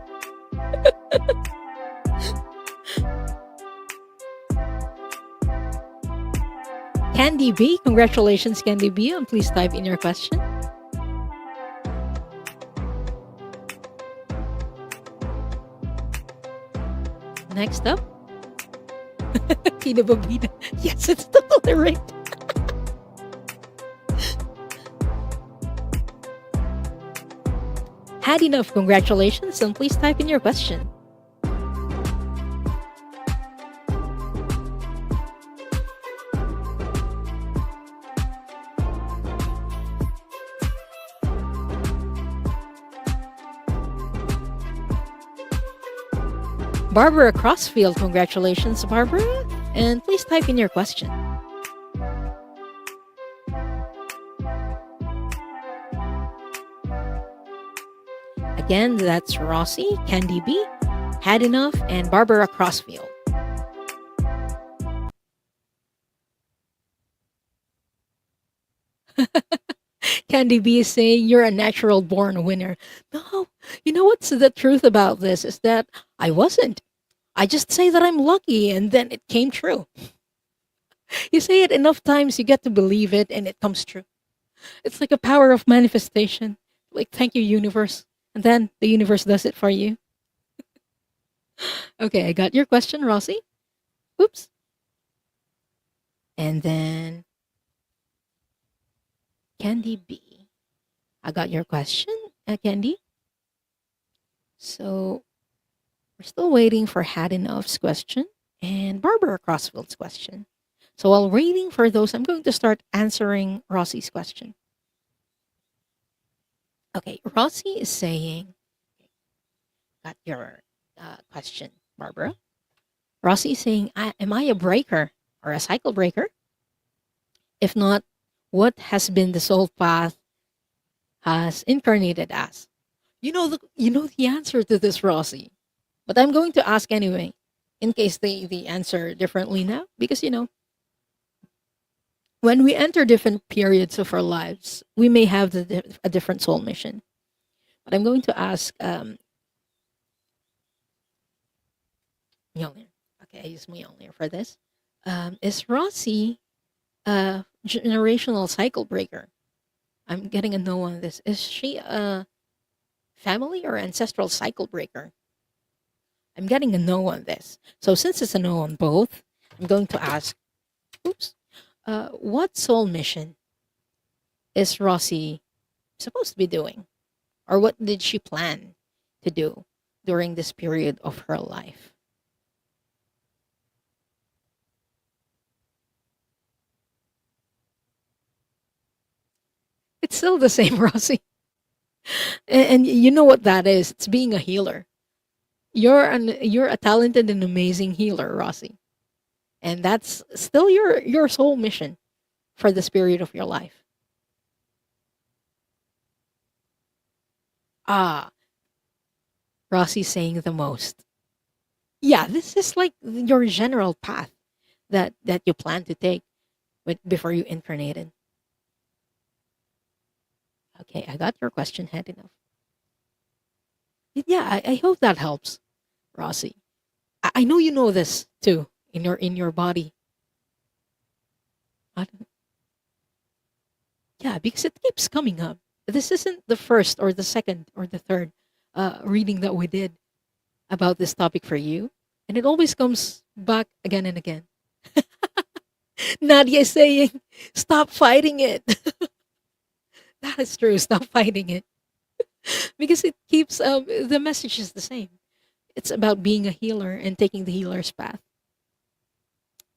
Candy B, congratulations, Candy B, and please type in your question. Next up, Tina Babina. Yes, it's totally rigged. Had enough, congratulations, and please type in your question. Barbara Crossfield, congratulations, Barbara. And please type in your question. Again, that's Rossi, Candy B, Had Enough, and Barbara Crossfield. Candy B is saying you're a natural born winner. No, you know what's the truth about this is that I wasn't. I just say that I'm lucky and then it came true. You say it enough times, you get to believe it and it comes true. It's like a power of manifestation. Like, thank you, universe. And then the universe does it for you. Okay, I got your question, Rossi. Oops. And then Candy B. I got your question, Candy. So we're still waiting for Had Enough's question and Barbara Crossfield's question. So while waiting for those, I'm going to start answering Rossi's question. Okay, Rossi is saying, got your question, Barbara. Rossi is saying, am I a breaker or a cycle breaker? If not, what has been the soul path has incarnated as? You know the answer to this, Rossi. But I'm going to ask anyway, in case they answer differently now, because when we enter different periods of our lives, we may have a different soul mission. But I'm going to ask Mjolnir. Okay, I use Mjolnir for this. Is Rossi a generational cycle breaker? I'm getting a no on this. Is she a family or ancestral cycle breaker? I'm getting a no on this. So since it's a no on both, I'm going to ask, oops, what soul mission is Rossi supposed to be doing? Or what did she plan to do during this period of her life? It's still the same, Rossi. And you know what that is? It's being a healer. You're a talented and amazing healer, Rossi. And that's still your soul mission for this period of your life. Ah, Rossi's saying the most. Yeah, this is like your general path that you plan to take before you incarnated. Okay, I got your question head enough. Yeah, I hope that helps, Rossi. I know you know this too in your body. I don't, yeah, because it keeps coming up. This isn't the first or the second or the third reading that we did about this topic for you, and it always comes back again and again. Nadia is saying, "Stop fighting it." That is true. Stop fighting it because it keeps the message is the same. It's about being a healer and taking the healer's path.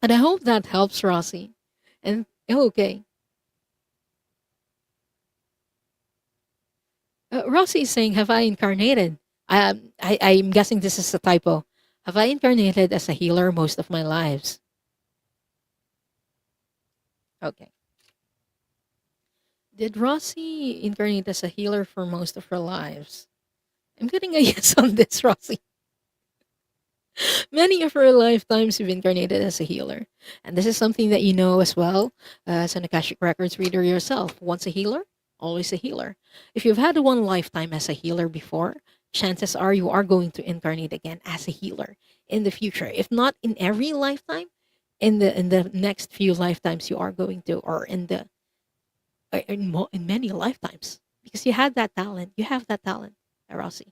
And I hope that helps, Rossi. And okay, Rossi is saying, "Have I incarnated?" I'm guessing this is a typo. Have I incarnated as a healer most of my lives? Okay. Did Rossi incarnate as a healer for most of her lives? I'm getting a yes on this, Rossi. Many of her lifetimes you've incarnated as a healer. And this is something that you know as well as an Akashic Records reader yourself. Once a healer, always a healer. If you've had one lifetime as a healer before, chances are you are going to incarnate again as a healer in the future. If not in every lifetime, in the next few lifetimes you are going to, or in many lifetimes, because you had that talent. You have that talent, Rossi.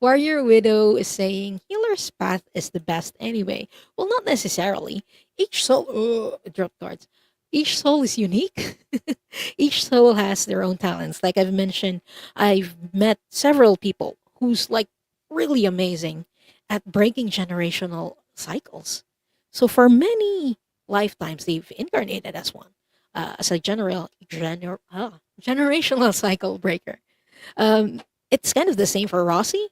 Warrior Widow is saying healer's path is the best anyway. Well, not necessarily. Each soul, drop cards. Each soul is unique. Each soul has their own talents. Like I've mentioned, I've met several people who's like really amazing at breaking generational cycles. So for many lifetimes, they've incarnated as one, as a generational cycle breaker. Um, it's kind of the same for Rossi.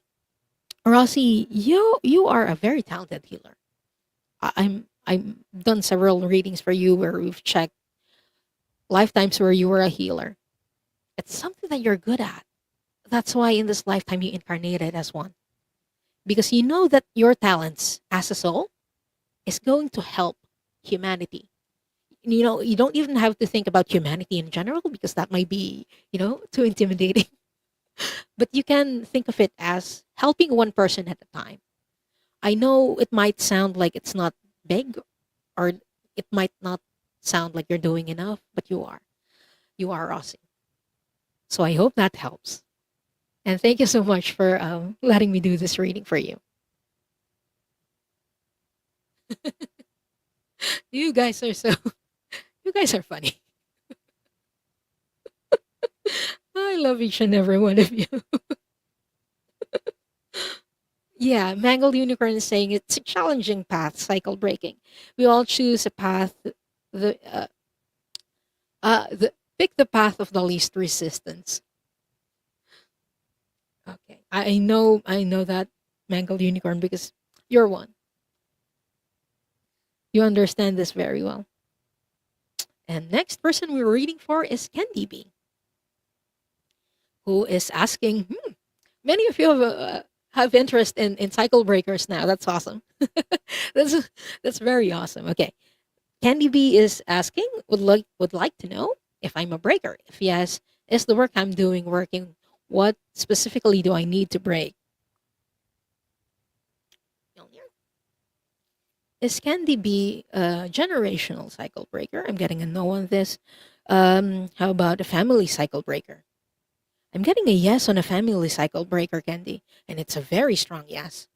Rossi, you are a very talented healer. I'm done several readings for you where we've checked lifetimes where you were a healer. It's something that you're good at. That's why in this lifetime you incarnated as one. Because you know that your talents as a soul is going to help humanity. You don't even have to think about humanity in general because that might be, too intimidating. But you can think of it as helping one person at a time. I know it might sound like it's not big, or it might not sound like you're doing enough, but you are. You are awesome. So I hope that helps. And thank you so much for letting me do this reading for you. You guys are so, you guys are funny. I love each and every one of you. Yeah, Mangled Unicorn is saying it's a challenging path, cycle breaking. We all choose a path, the, uh, pick the path of the least resistance. Okay, I know that, Mangled Unicorn, because you're one. You understand this very well. And next person we're reading for is Candy B, who is asking, many of you have interest in cycle breakers now. That's awesome. that's that's very awesome. Okay, Candy B is asking, would like to know if I'm a breaker. If yes, is the work I'm doing working? What specifically do I need to break? Is Candy B a generational cycle breaker? I'm getting a no on this. How about a family cycle breaker? I'm getting a yes on a family cycle breaker, Candy, and it's a very strong yes.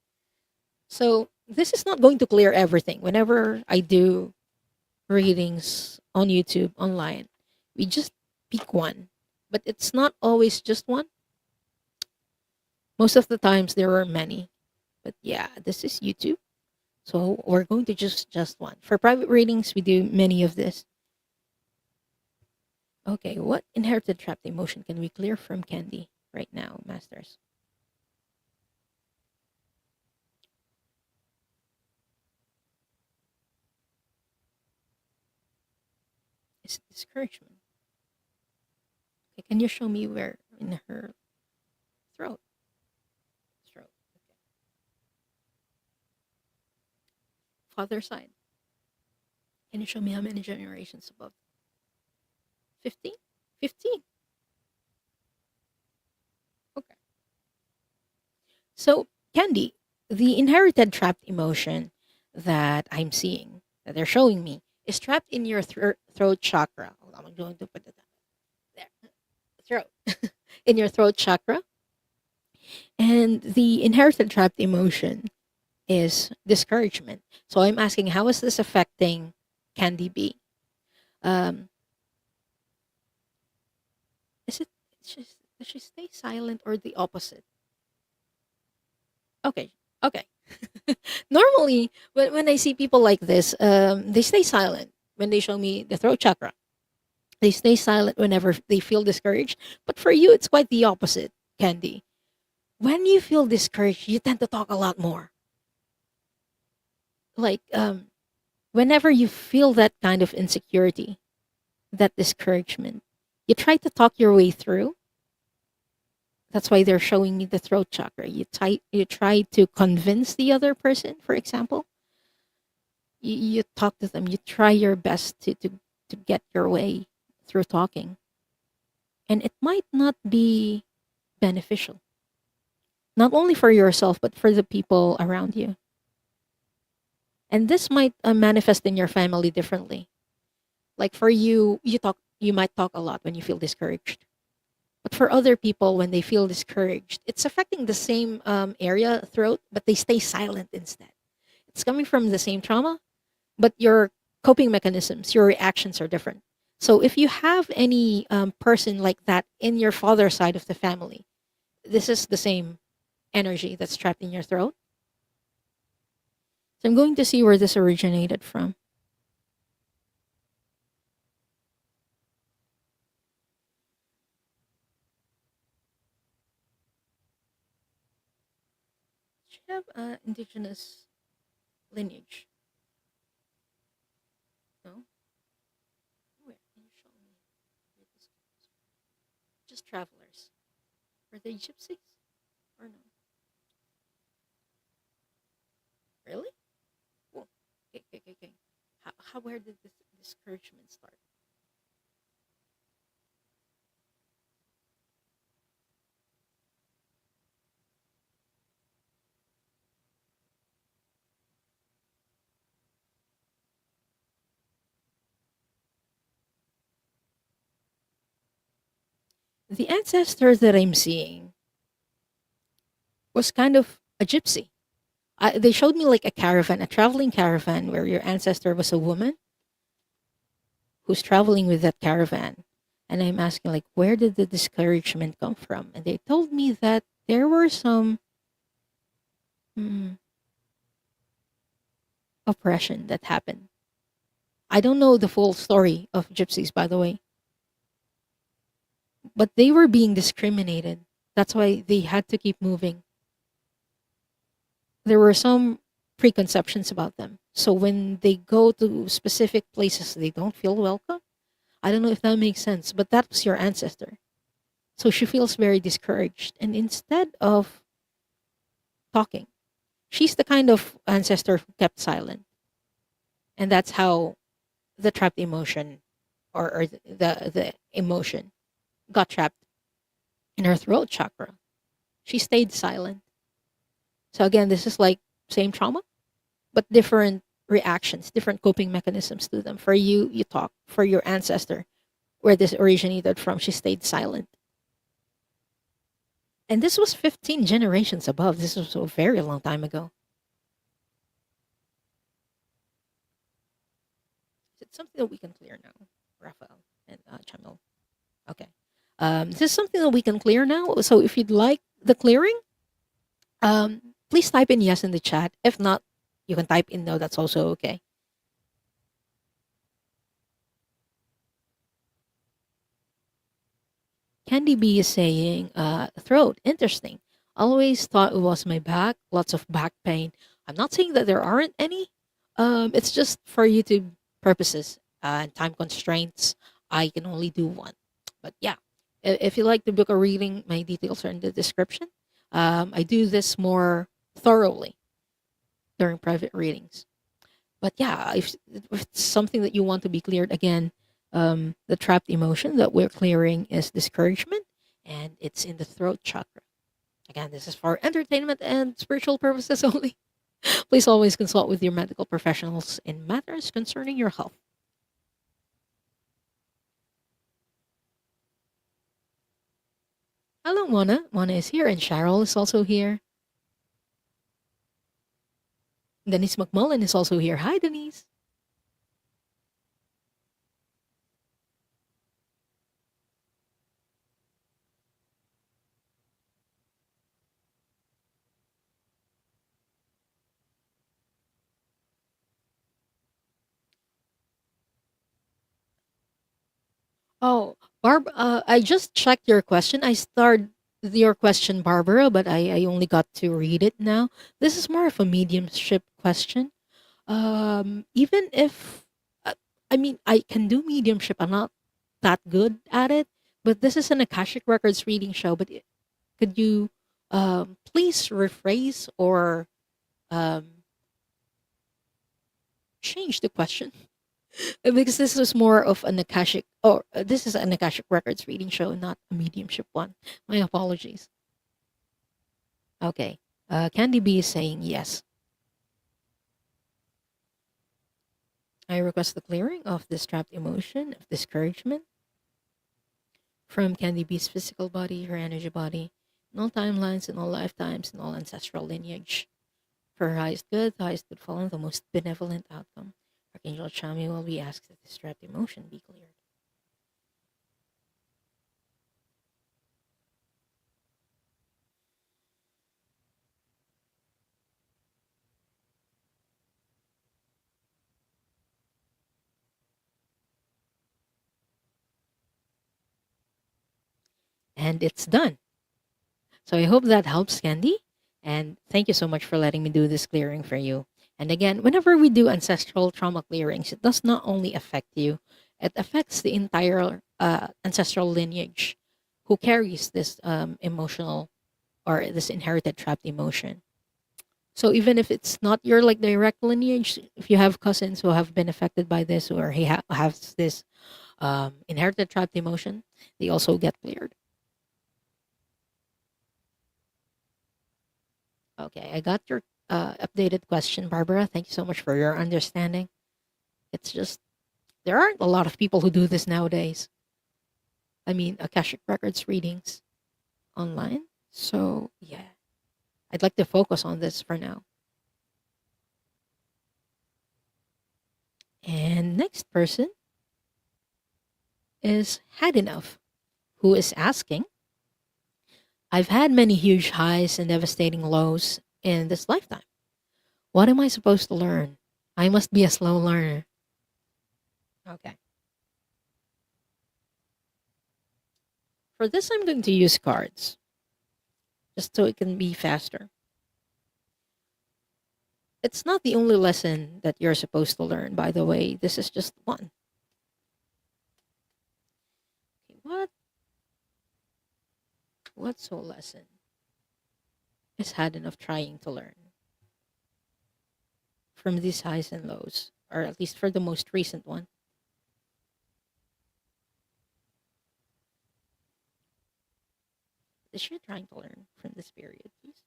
So this is not going to clear everything. Whenever I do readings on YouTube online, we just pick one, but it's not always just one. Most of the times there are many, but yeah, this is YouTube, so we're going to just one. For private readings, we do many of this. Okay, what inherited trapped emotion can we clear from Candy right now, Masters? It's discouragement. Okay, can you show me where in her throat? Throat. Okay. Father side. Can you show me how many generations above? 15? 15. Okay. So, Candy, the inherited trapped emotion that I'm seeing, that they're showing me, is trapped in your throat chakra. Hold on, I'm going to put it there. Throat. In your throat chakra. And the inherited trapped emotion is discouragement. So I'm asking, how is this affecting Candy B? Um, is it, does she stay silent or the opposite? Okay, okay. Normally, when I see people like this, they stay silent when they show me the throat chakra. They stay silent whenever they feel discouraged. But for you, it's quite the opposite, Candy. When you feel discouraged, you tend to talk a lot more. Like, whenever you feel that kind of insecurity, that discouragement, you try to talk your way through. That's why they're showing me the throat chakra. You try to convince the other person, for example. You talk to them. You try your best to get your way through talking. And it might not be beneficial, not only for yourself, but for the people around you. And this might manifest in your family differently. Like for you, you might talk a lot when you feel discouraged. But for other people, when they feel discouraged, it's affecting the same area, throat, but they stay silent instead. It's coming from the same trauma, but your coping mechanisms, your reactions are different. So if you have any person like that in your father's side of the family, this is the same energy that's trapped in your throat. So I'm going to see where this originated from. Should have indigenous lineage. No? Where? Can you show me where this comes from? Just travelers. Are they gypsies? Or no? Really? Cool. Okay, okay, okay, okay. Where did this discouragement start? The ancestor that I'm seeing was kind of a gypsy. They showed me like a caravan, a traveling caravan, where your ancestor was a woman who's traveling with that caravan. And I'm asking, like, where did the discouragement come from? And they told me that there were some mm, oppression that happened. I don't know the full story of gypsies, by the way, but they were being discriminated. That's why they had to keep moving. There were some preconceptions about them. So when they go to specific places, they don't feel welcome. I don't know if that makes sense, but that was your ancestor. So she feels very discouraged. And instead of talking, she's the kind of ancestor who kept silent. And that's how the trapped emotion, or the emotion got trapped in her throat chakra. She stayed silent. So again, this is like same trauma, but different reactions, different coping mechanisms to them. For you, you talk. For your ancestor, where this originated from, she stayed silent. And this was 15 generations above. This was a very long time ago. Is it something that we can clear now, Raphael and Chamil? Okay. This is something that we can clear now. So if you'd like the clearing, please type in yes in the chat. If not, you can type in no. That's also okay. Candy B is saying, throat, interesting. Always thought it was my back, lots of back pain. I'm not saying that there aren't any. It's just for YouTube purposes and time constraints. I can only do one. But yeah, if you like to book a reading, my details are in the description. I do this more thoroughly during private readings. But yeah, if it's something that you want to be cleared again, the trapped emotion that we're clearing is discouragement, and it's in the throat chakra. Again, this is for entertainment and spiritual purposes only. Please always consult with your medical professionals in matters concerning your health. Hello, Mona. Mona is here, and Cheryl is also here. Denise McMullen is also here. Hi, Denise. Oh, Barb, I just checked your question. I started your question, Barbara, but I only got to read it now. This is more of a mediumship question. Even if, I mean, I can do mediumship, I'm not that good at it, but this is an Akashic Records reading show. But could you please rephrase or um, change the question? Because this is more of an Akashic, or this is an Akashic Records reading show, not a mediumship one. My apologies. Okay. Candy B is saying yes. I request the clearing of this trapped emotion of discouragement from Candy B's physical body, her energy body, in all timelines, in all lifetimes, in all ancestral lineage. For her highest good, the highest good fallen, the most benevolent outcome. Archangel Chamuel, we ask that this trapped emotion be cleared. And it's done. So I hope that helps, Candy. And thank you so much for letting me do this clearing for you. And again, whenever we do ancestral trauma clearings, it does not only affect you, it affects the entire ancestral lineage who carries this emotional or this inherited trapped emotion. So even if it's not your like direct lineage, if you have cousins who have been affected by this or he has this inherited trapped emotion, they also get cleared. Okay, I got your updated question, Barbara. Thank you so much for your understanding. It's just there aren't a lot of people who do this nowadays. I mean, Akashic Records readings online. So, yeah, I'd like to focus on this for now. And next person is Had Enough, who is asking, I've had many huge highs and devastating lows in this lifetime. What am I supposed to learn? I must be a slow learner. Okay. For this, I'm going to use cards just so it can be faster. It's not the only lesson that you're supposed to learn, by the way. This is just one. Okay, what soul lesson has had enough trying to learn from these highs and lows, or at least for the most recent one? Is she trying to learn from this period, please?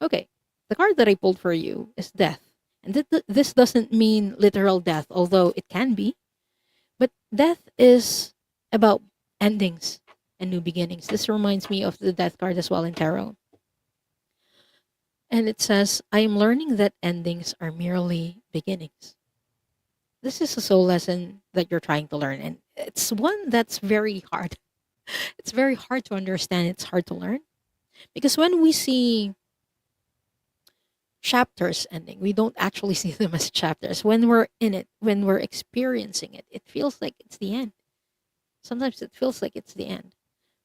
Okay, the card that I pulled for you is Death. And this doesn't mean literal death, although it can be. But death is about endings and new beginnings. This reminds me of the Death card as well in tarot. And it says, I am learning that endings are merely beginnings. This is a soul lesson that you're trying to learn. And it's one that's very hard. It's very hard to understand. It's hard to learn. Because when we see chapters ending, we don't actually see them as chapters. When we're in it, when we're experiencing it, it feels like it's the end. Sometimes it feels like it's the end.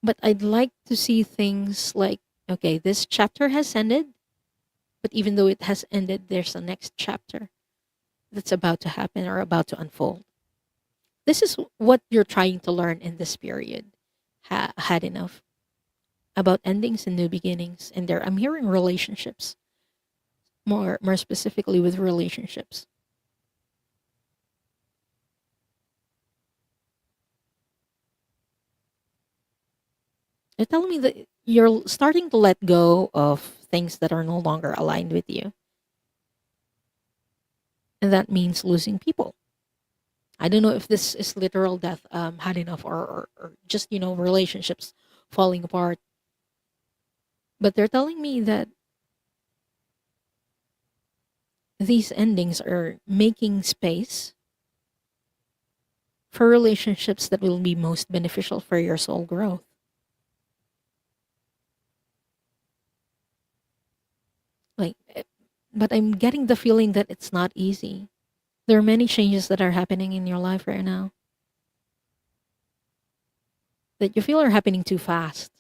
But I'd like to see things like, okay, this chapter has ended, but even though it has ended, there's a next chapter that's about to happen or about to unfold. This is what you're trying to learn in this period. Had enough about endings and new beginnings, and there I'm hearing relationships, more specifically with relationships. They're telling me that you're starting to let go of things that are no longer aligned with you, and that means losing people. I don't know if this is literal death, had enough, or just relationships falling apart. But they're telling me that these endings are making space for relationships that will be most beneficial for your soul growth. Like, but I'm getting the feeling that it's not easy. There are many changes that are happening in your life right now that you feel are happening too fast.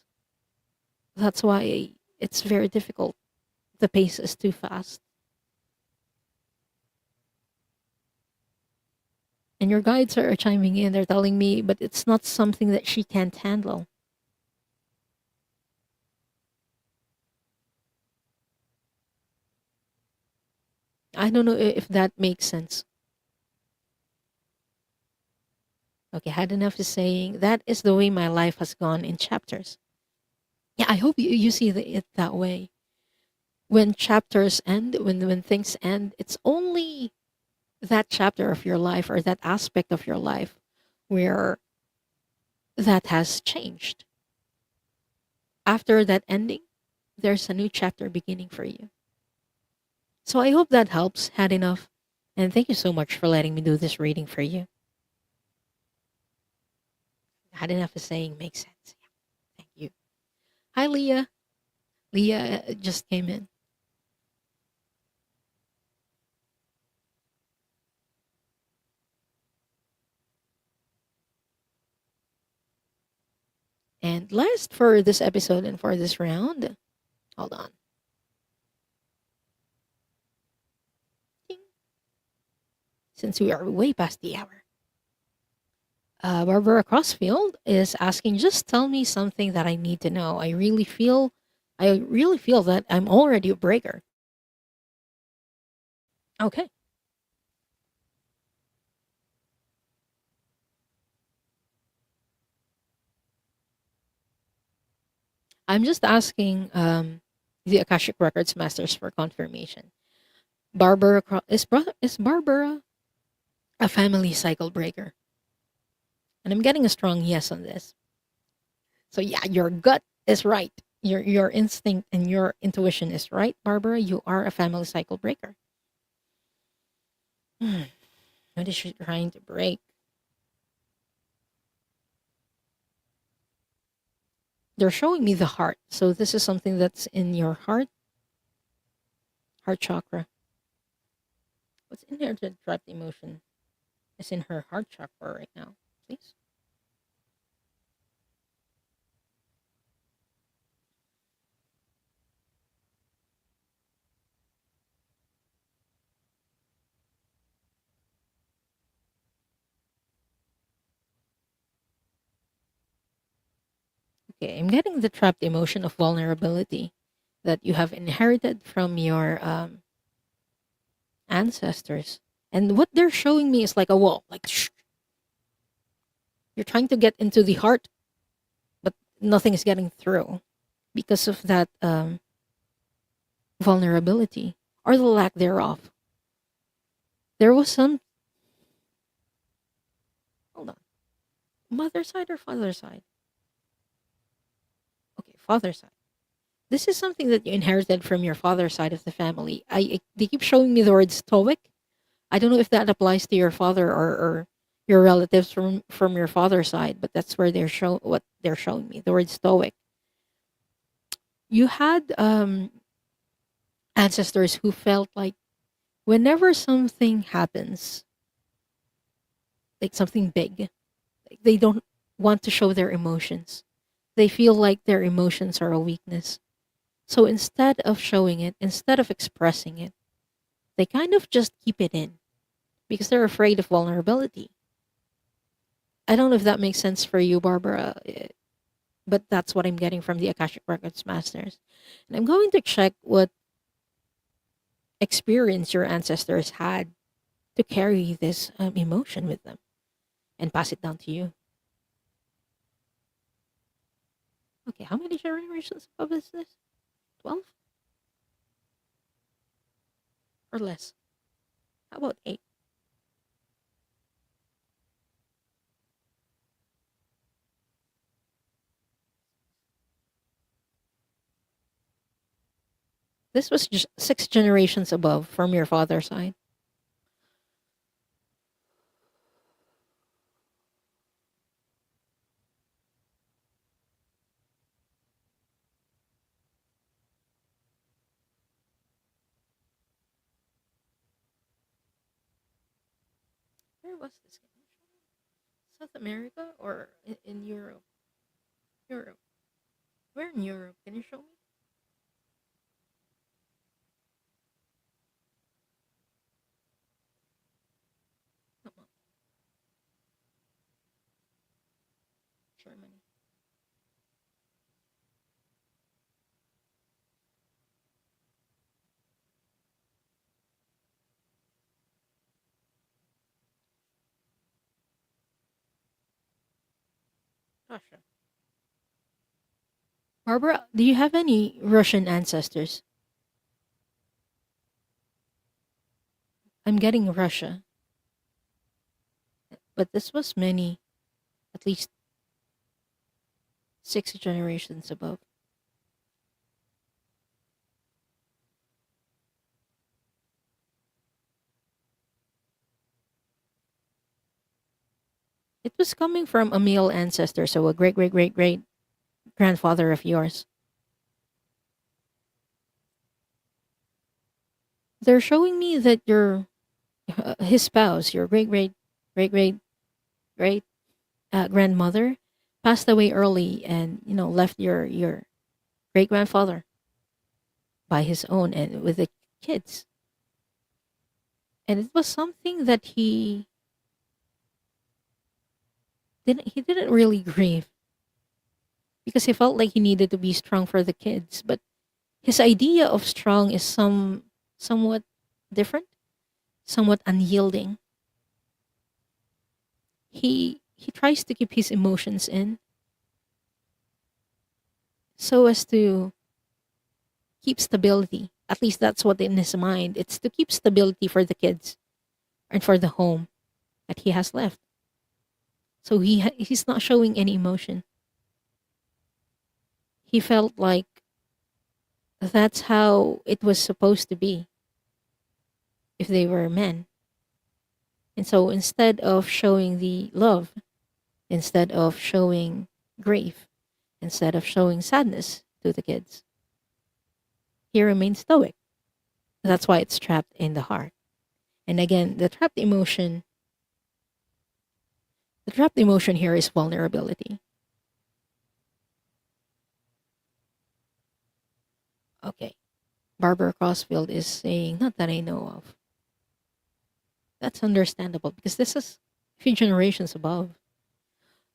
That's why it's very difficult. The pace is too fast. And your guides are chiming in. They're telling me, but it's not something that she can't handle. I don't know if that makes sense. Okay, had enough is saying that is the way my life has gone in chapters. Yeah, I hope you see it that way. When chapters end, when things end, it's only that chapter of your life or that aspect of your life where that has changed. After that ending, there's a new chapter beginning for you. So I hope that helps. Had enough. And thank you so much for letting me do this reading for you. Had enough is saying makes sense. Yeah, thank you. Hi, Leah. Leah just came in. And last for this episode and for this round, hold on. Ding. Since we are way past the hour. Barbara Crossfield is asking, just tell me something that I need to know. I really feel that I'm already a breaker. Okay. I'm just asking, the Akashic Records Masters for confirmation. Barbara is Barbara a family cycle breaker? And I'm getting a strong yes on this. So yeah, your gut is right. Your instinct and your intuition is right, Barbara. You are a family cycle breaker. Hmm. What is she trying to break? They're showing me the heart. So this is something that's in your heart chakra. What's inherited trapped emotion is in her heart chakra right now. Please. Okay, I'm getting the trapped emotion of vulnerability that you have inherited from your ancestors. And what they're showing me is like a wall. Like, shh, you're trying to get into the heart, but nothing is getting through because of that vulnerability or the lack thereof. There was some, hold on, mother side or father side? Okay, father side. This is something that you inherited from your father's side of the family. They keep showing me the word stoic. I don't know if that applies to your father or your relatives from your father's side, but that's where what they're showing me the word stoic. You had ancestors who felt like whenever something happens, like something big, like they don't want to show their emotions. They feel like their emotions are a weakness. So instead of showing it, instead of expressing it, they kind of just keep it in because they're afraid of vulnerability. I don't know if that makes sense for you, Barbara, but that's what I'm getting from the Akashic Records Masters. And I'm going to check what experience your ancestors had to carry this emotion with them and pass it down to you. Okay, how many generations of is this? 12 or less? How about 8? This was just 6 generations above from your father's side. Where was this? South America or in Europe? Europe. Where in Europe? Can you show me? Come on, Germany. Russia. Barbara, do you have any Russian ancestors? I'm getting Russia, but this was many, at least 6 generations above. It was coming from a male ancestor, so a great, great, great, great grandfather of yours. They're showing me that your his spouse, your great, great, great, great, great grandmother, passed away early, and left your great grandfather by his own and with the kids. And it was something that he didn't really grieve because he felt like he needed to be strong for the kids. But his idea of strong is somewhat different, somewhat unyielding. He tries to keep his emotions in so as to keep stability. At least that's what in his mind. It's to keep stability for the kids and for the home that he has left. So he's not showing any emotion. He felt like that's how it was supposed to be if they were men. And so instead of showing the love, instead of showing grief, instead of showing sadness to the kids, he remains stoic. That's why it's trapped in the heart. And again, the trapped emotion here is vulnerability. Okay. Barbara Crossfield is saying, not that I know of. That's understandable because this is a few generations above.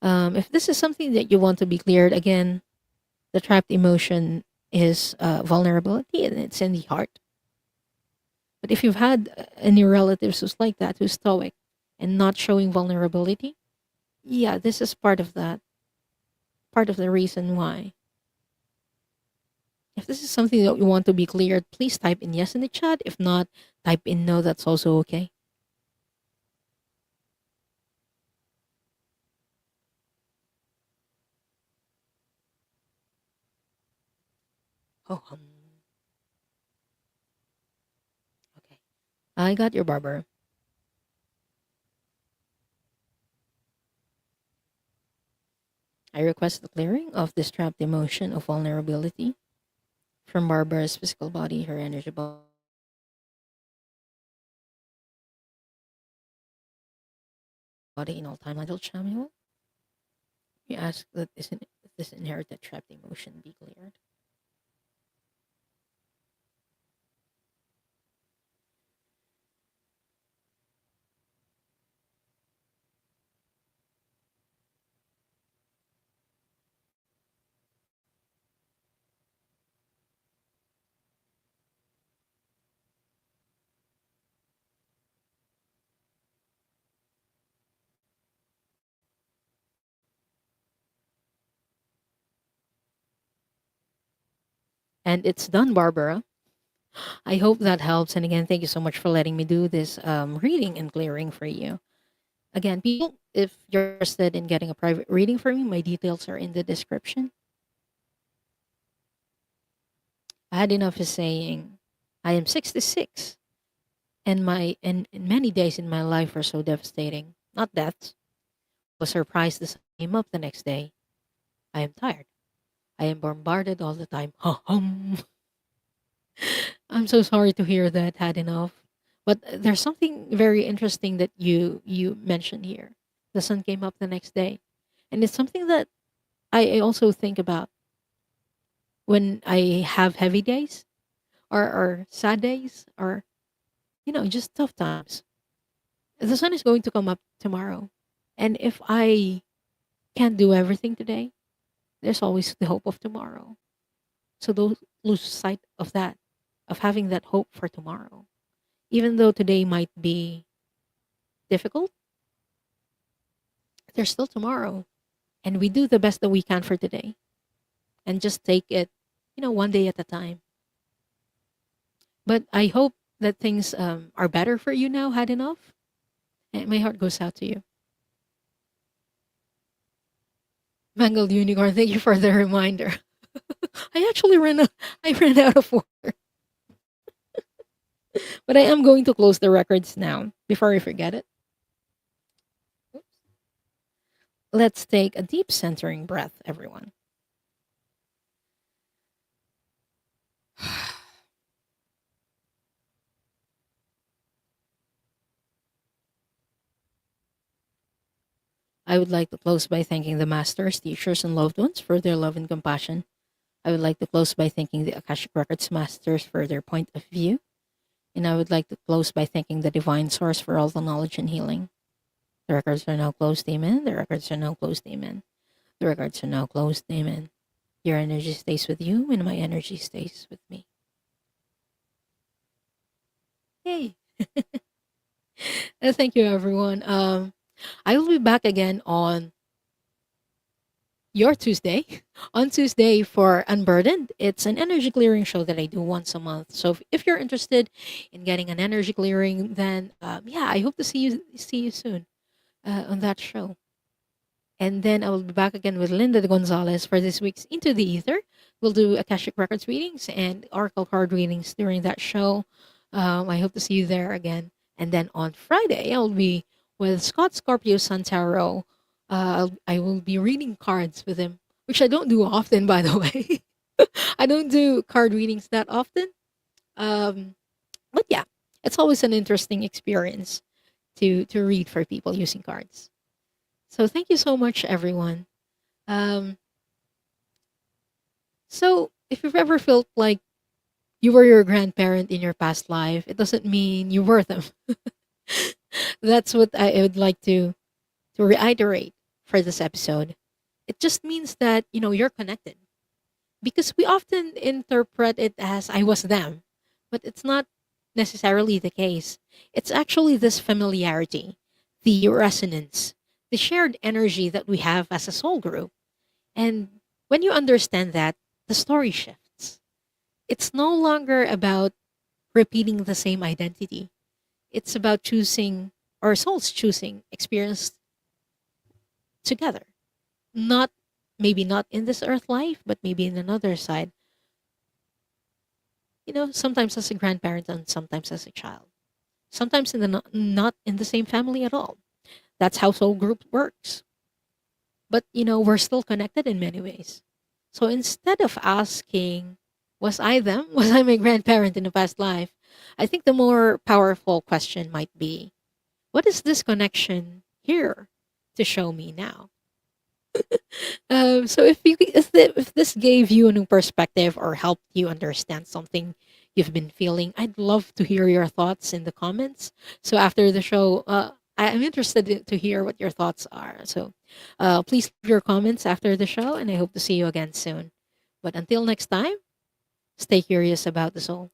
If this is something that you want to be cleared, again, the trapped emotion is vulnerability and it's in the heart. But if you've had any relatives who's like that, who's stoic and not showing vulnerability, yeah, this is part of that, part of the reason why. If this is something that you want to be cleared, please type in yes in the chat. If not, type in no, that's also okay. Oh, okay. I got your barber. I request the clearing of this trapped emotion of vulnerability from Barbara's physical body, her energy body, in all time until Samuel. We ask that this inherited trapped emotion be cleared. And it's done, Barbara. I hope that helps. And again, thank you so much for letting me do this reading and clearing for you. Again, people, if you're interested in getting a private reading from me, my details are in the description. I had enough is saying, I am 66, and many days in my life are so devastating. Not deaths. I was surprised as I came up the next day. I am tired. I am bombarded all the time. I'm so sorry to hear that. Had enough. But there's something very interesting that you mentioned here. The sun came up the next day, and it's something that I also think about when I have heavy days or sad days or just tough times. The sun is going to come up tomorrow, and if I can't do everything today, there's always the hope of tomorrow. So don't lose sight of that, of having that hope for tomorrow. Even though today might be difficult, there's still tomorrow. And we do the best that we can for today and just take it, one day at a time. But I hope that things are better for you now, had enough. And my heart goes out to you. Mangled Unicorn, thank you for the reminder. I actually I ran out of water. But I am going to close the records now before I forget it. Let's take a deep centering breath, everyone. I would like to close by thanking the masters, teachers, and loved ones for their love and compassion. I would like to close by thanking the Akashic Records masters for their point of view. And I would like to close by thanking the divine source for all the knowledge and healing. The records are now closed, amen. The records are now closed, amen. The records are now closed, amen. Your energy stays with you, and my energy stays with me. Yay. Thank you, everyone. I will be back again on your Tuesday. On Tuesday for Unburdened, it's an energy clearing show that I do once a month. So if you're interested in getting an energy clearing, then yeah, I hope to see you soon on that show. And then I will be back again with Linda Gonzalez for this week's Into the Ether. We'll do Akashic Records readings and Oracle card readings during that show. I hope to see you there again. And then on Friday, I'll be with Scott Scorpio Santaro. I will be reading cards with him, which I don't do often, by the way. I don't do card readings that often. Um, but yeah, it's always an interesting experience to read for people using cards. So thank you so much, everyone. Um, so if you've ever felt like you were your grandparent in your past life, it doesn't mean you were them. That's what I would like to reiterate for this episode. It just means that you're connected because we often interpret it as I was them, but it's not necessarily the case. It's actually this familiarity, the resonance, the shared energy that we have as a soul group. And when you understand that, the story shifts. It's no longer about repeating the same identity. It's about choosing, or souls choosing, experience together. Not maybe not in this earth life, but maybe in another side. Sometimes as a grandparent and sometimes as a child. Sometimes in the not in the same family at all. That's how soul group works. But we're still connected in many ways. So instead of asking, was I them? Was I my grandparent in the past life? I think the more powerful question might be, what is this connection here to show me now? So if this gave you a new perspective or helped you understand something you've been feeling, I'd love to hear your thoughts in the comments. So after the show, I'm interested to hear what your thoughts are. So please leave your comments after the show, and I hope to see you again soon. But until next time, stay curious about the soul.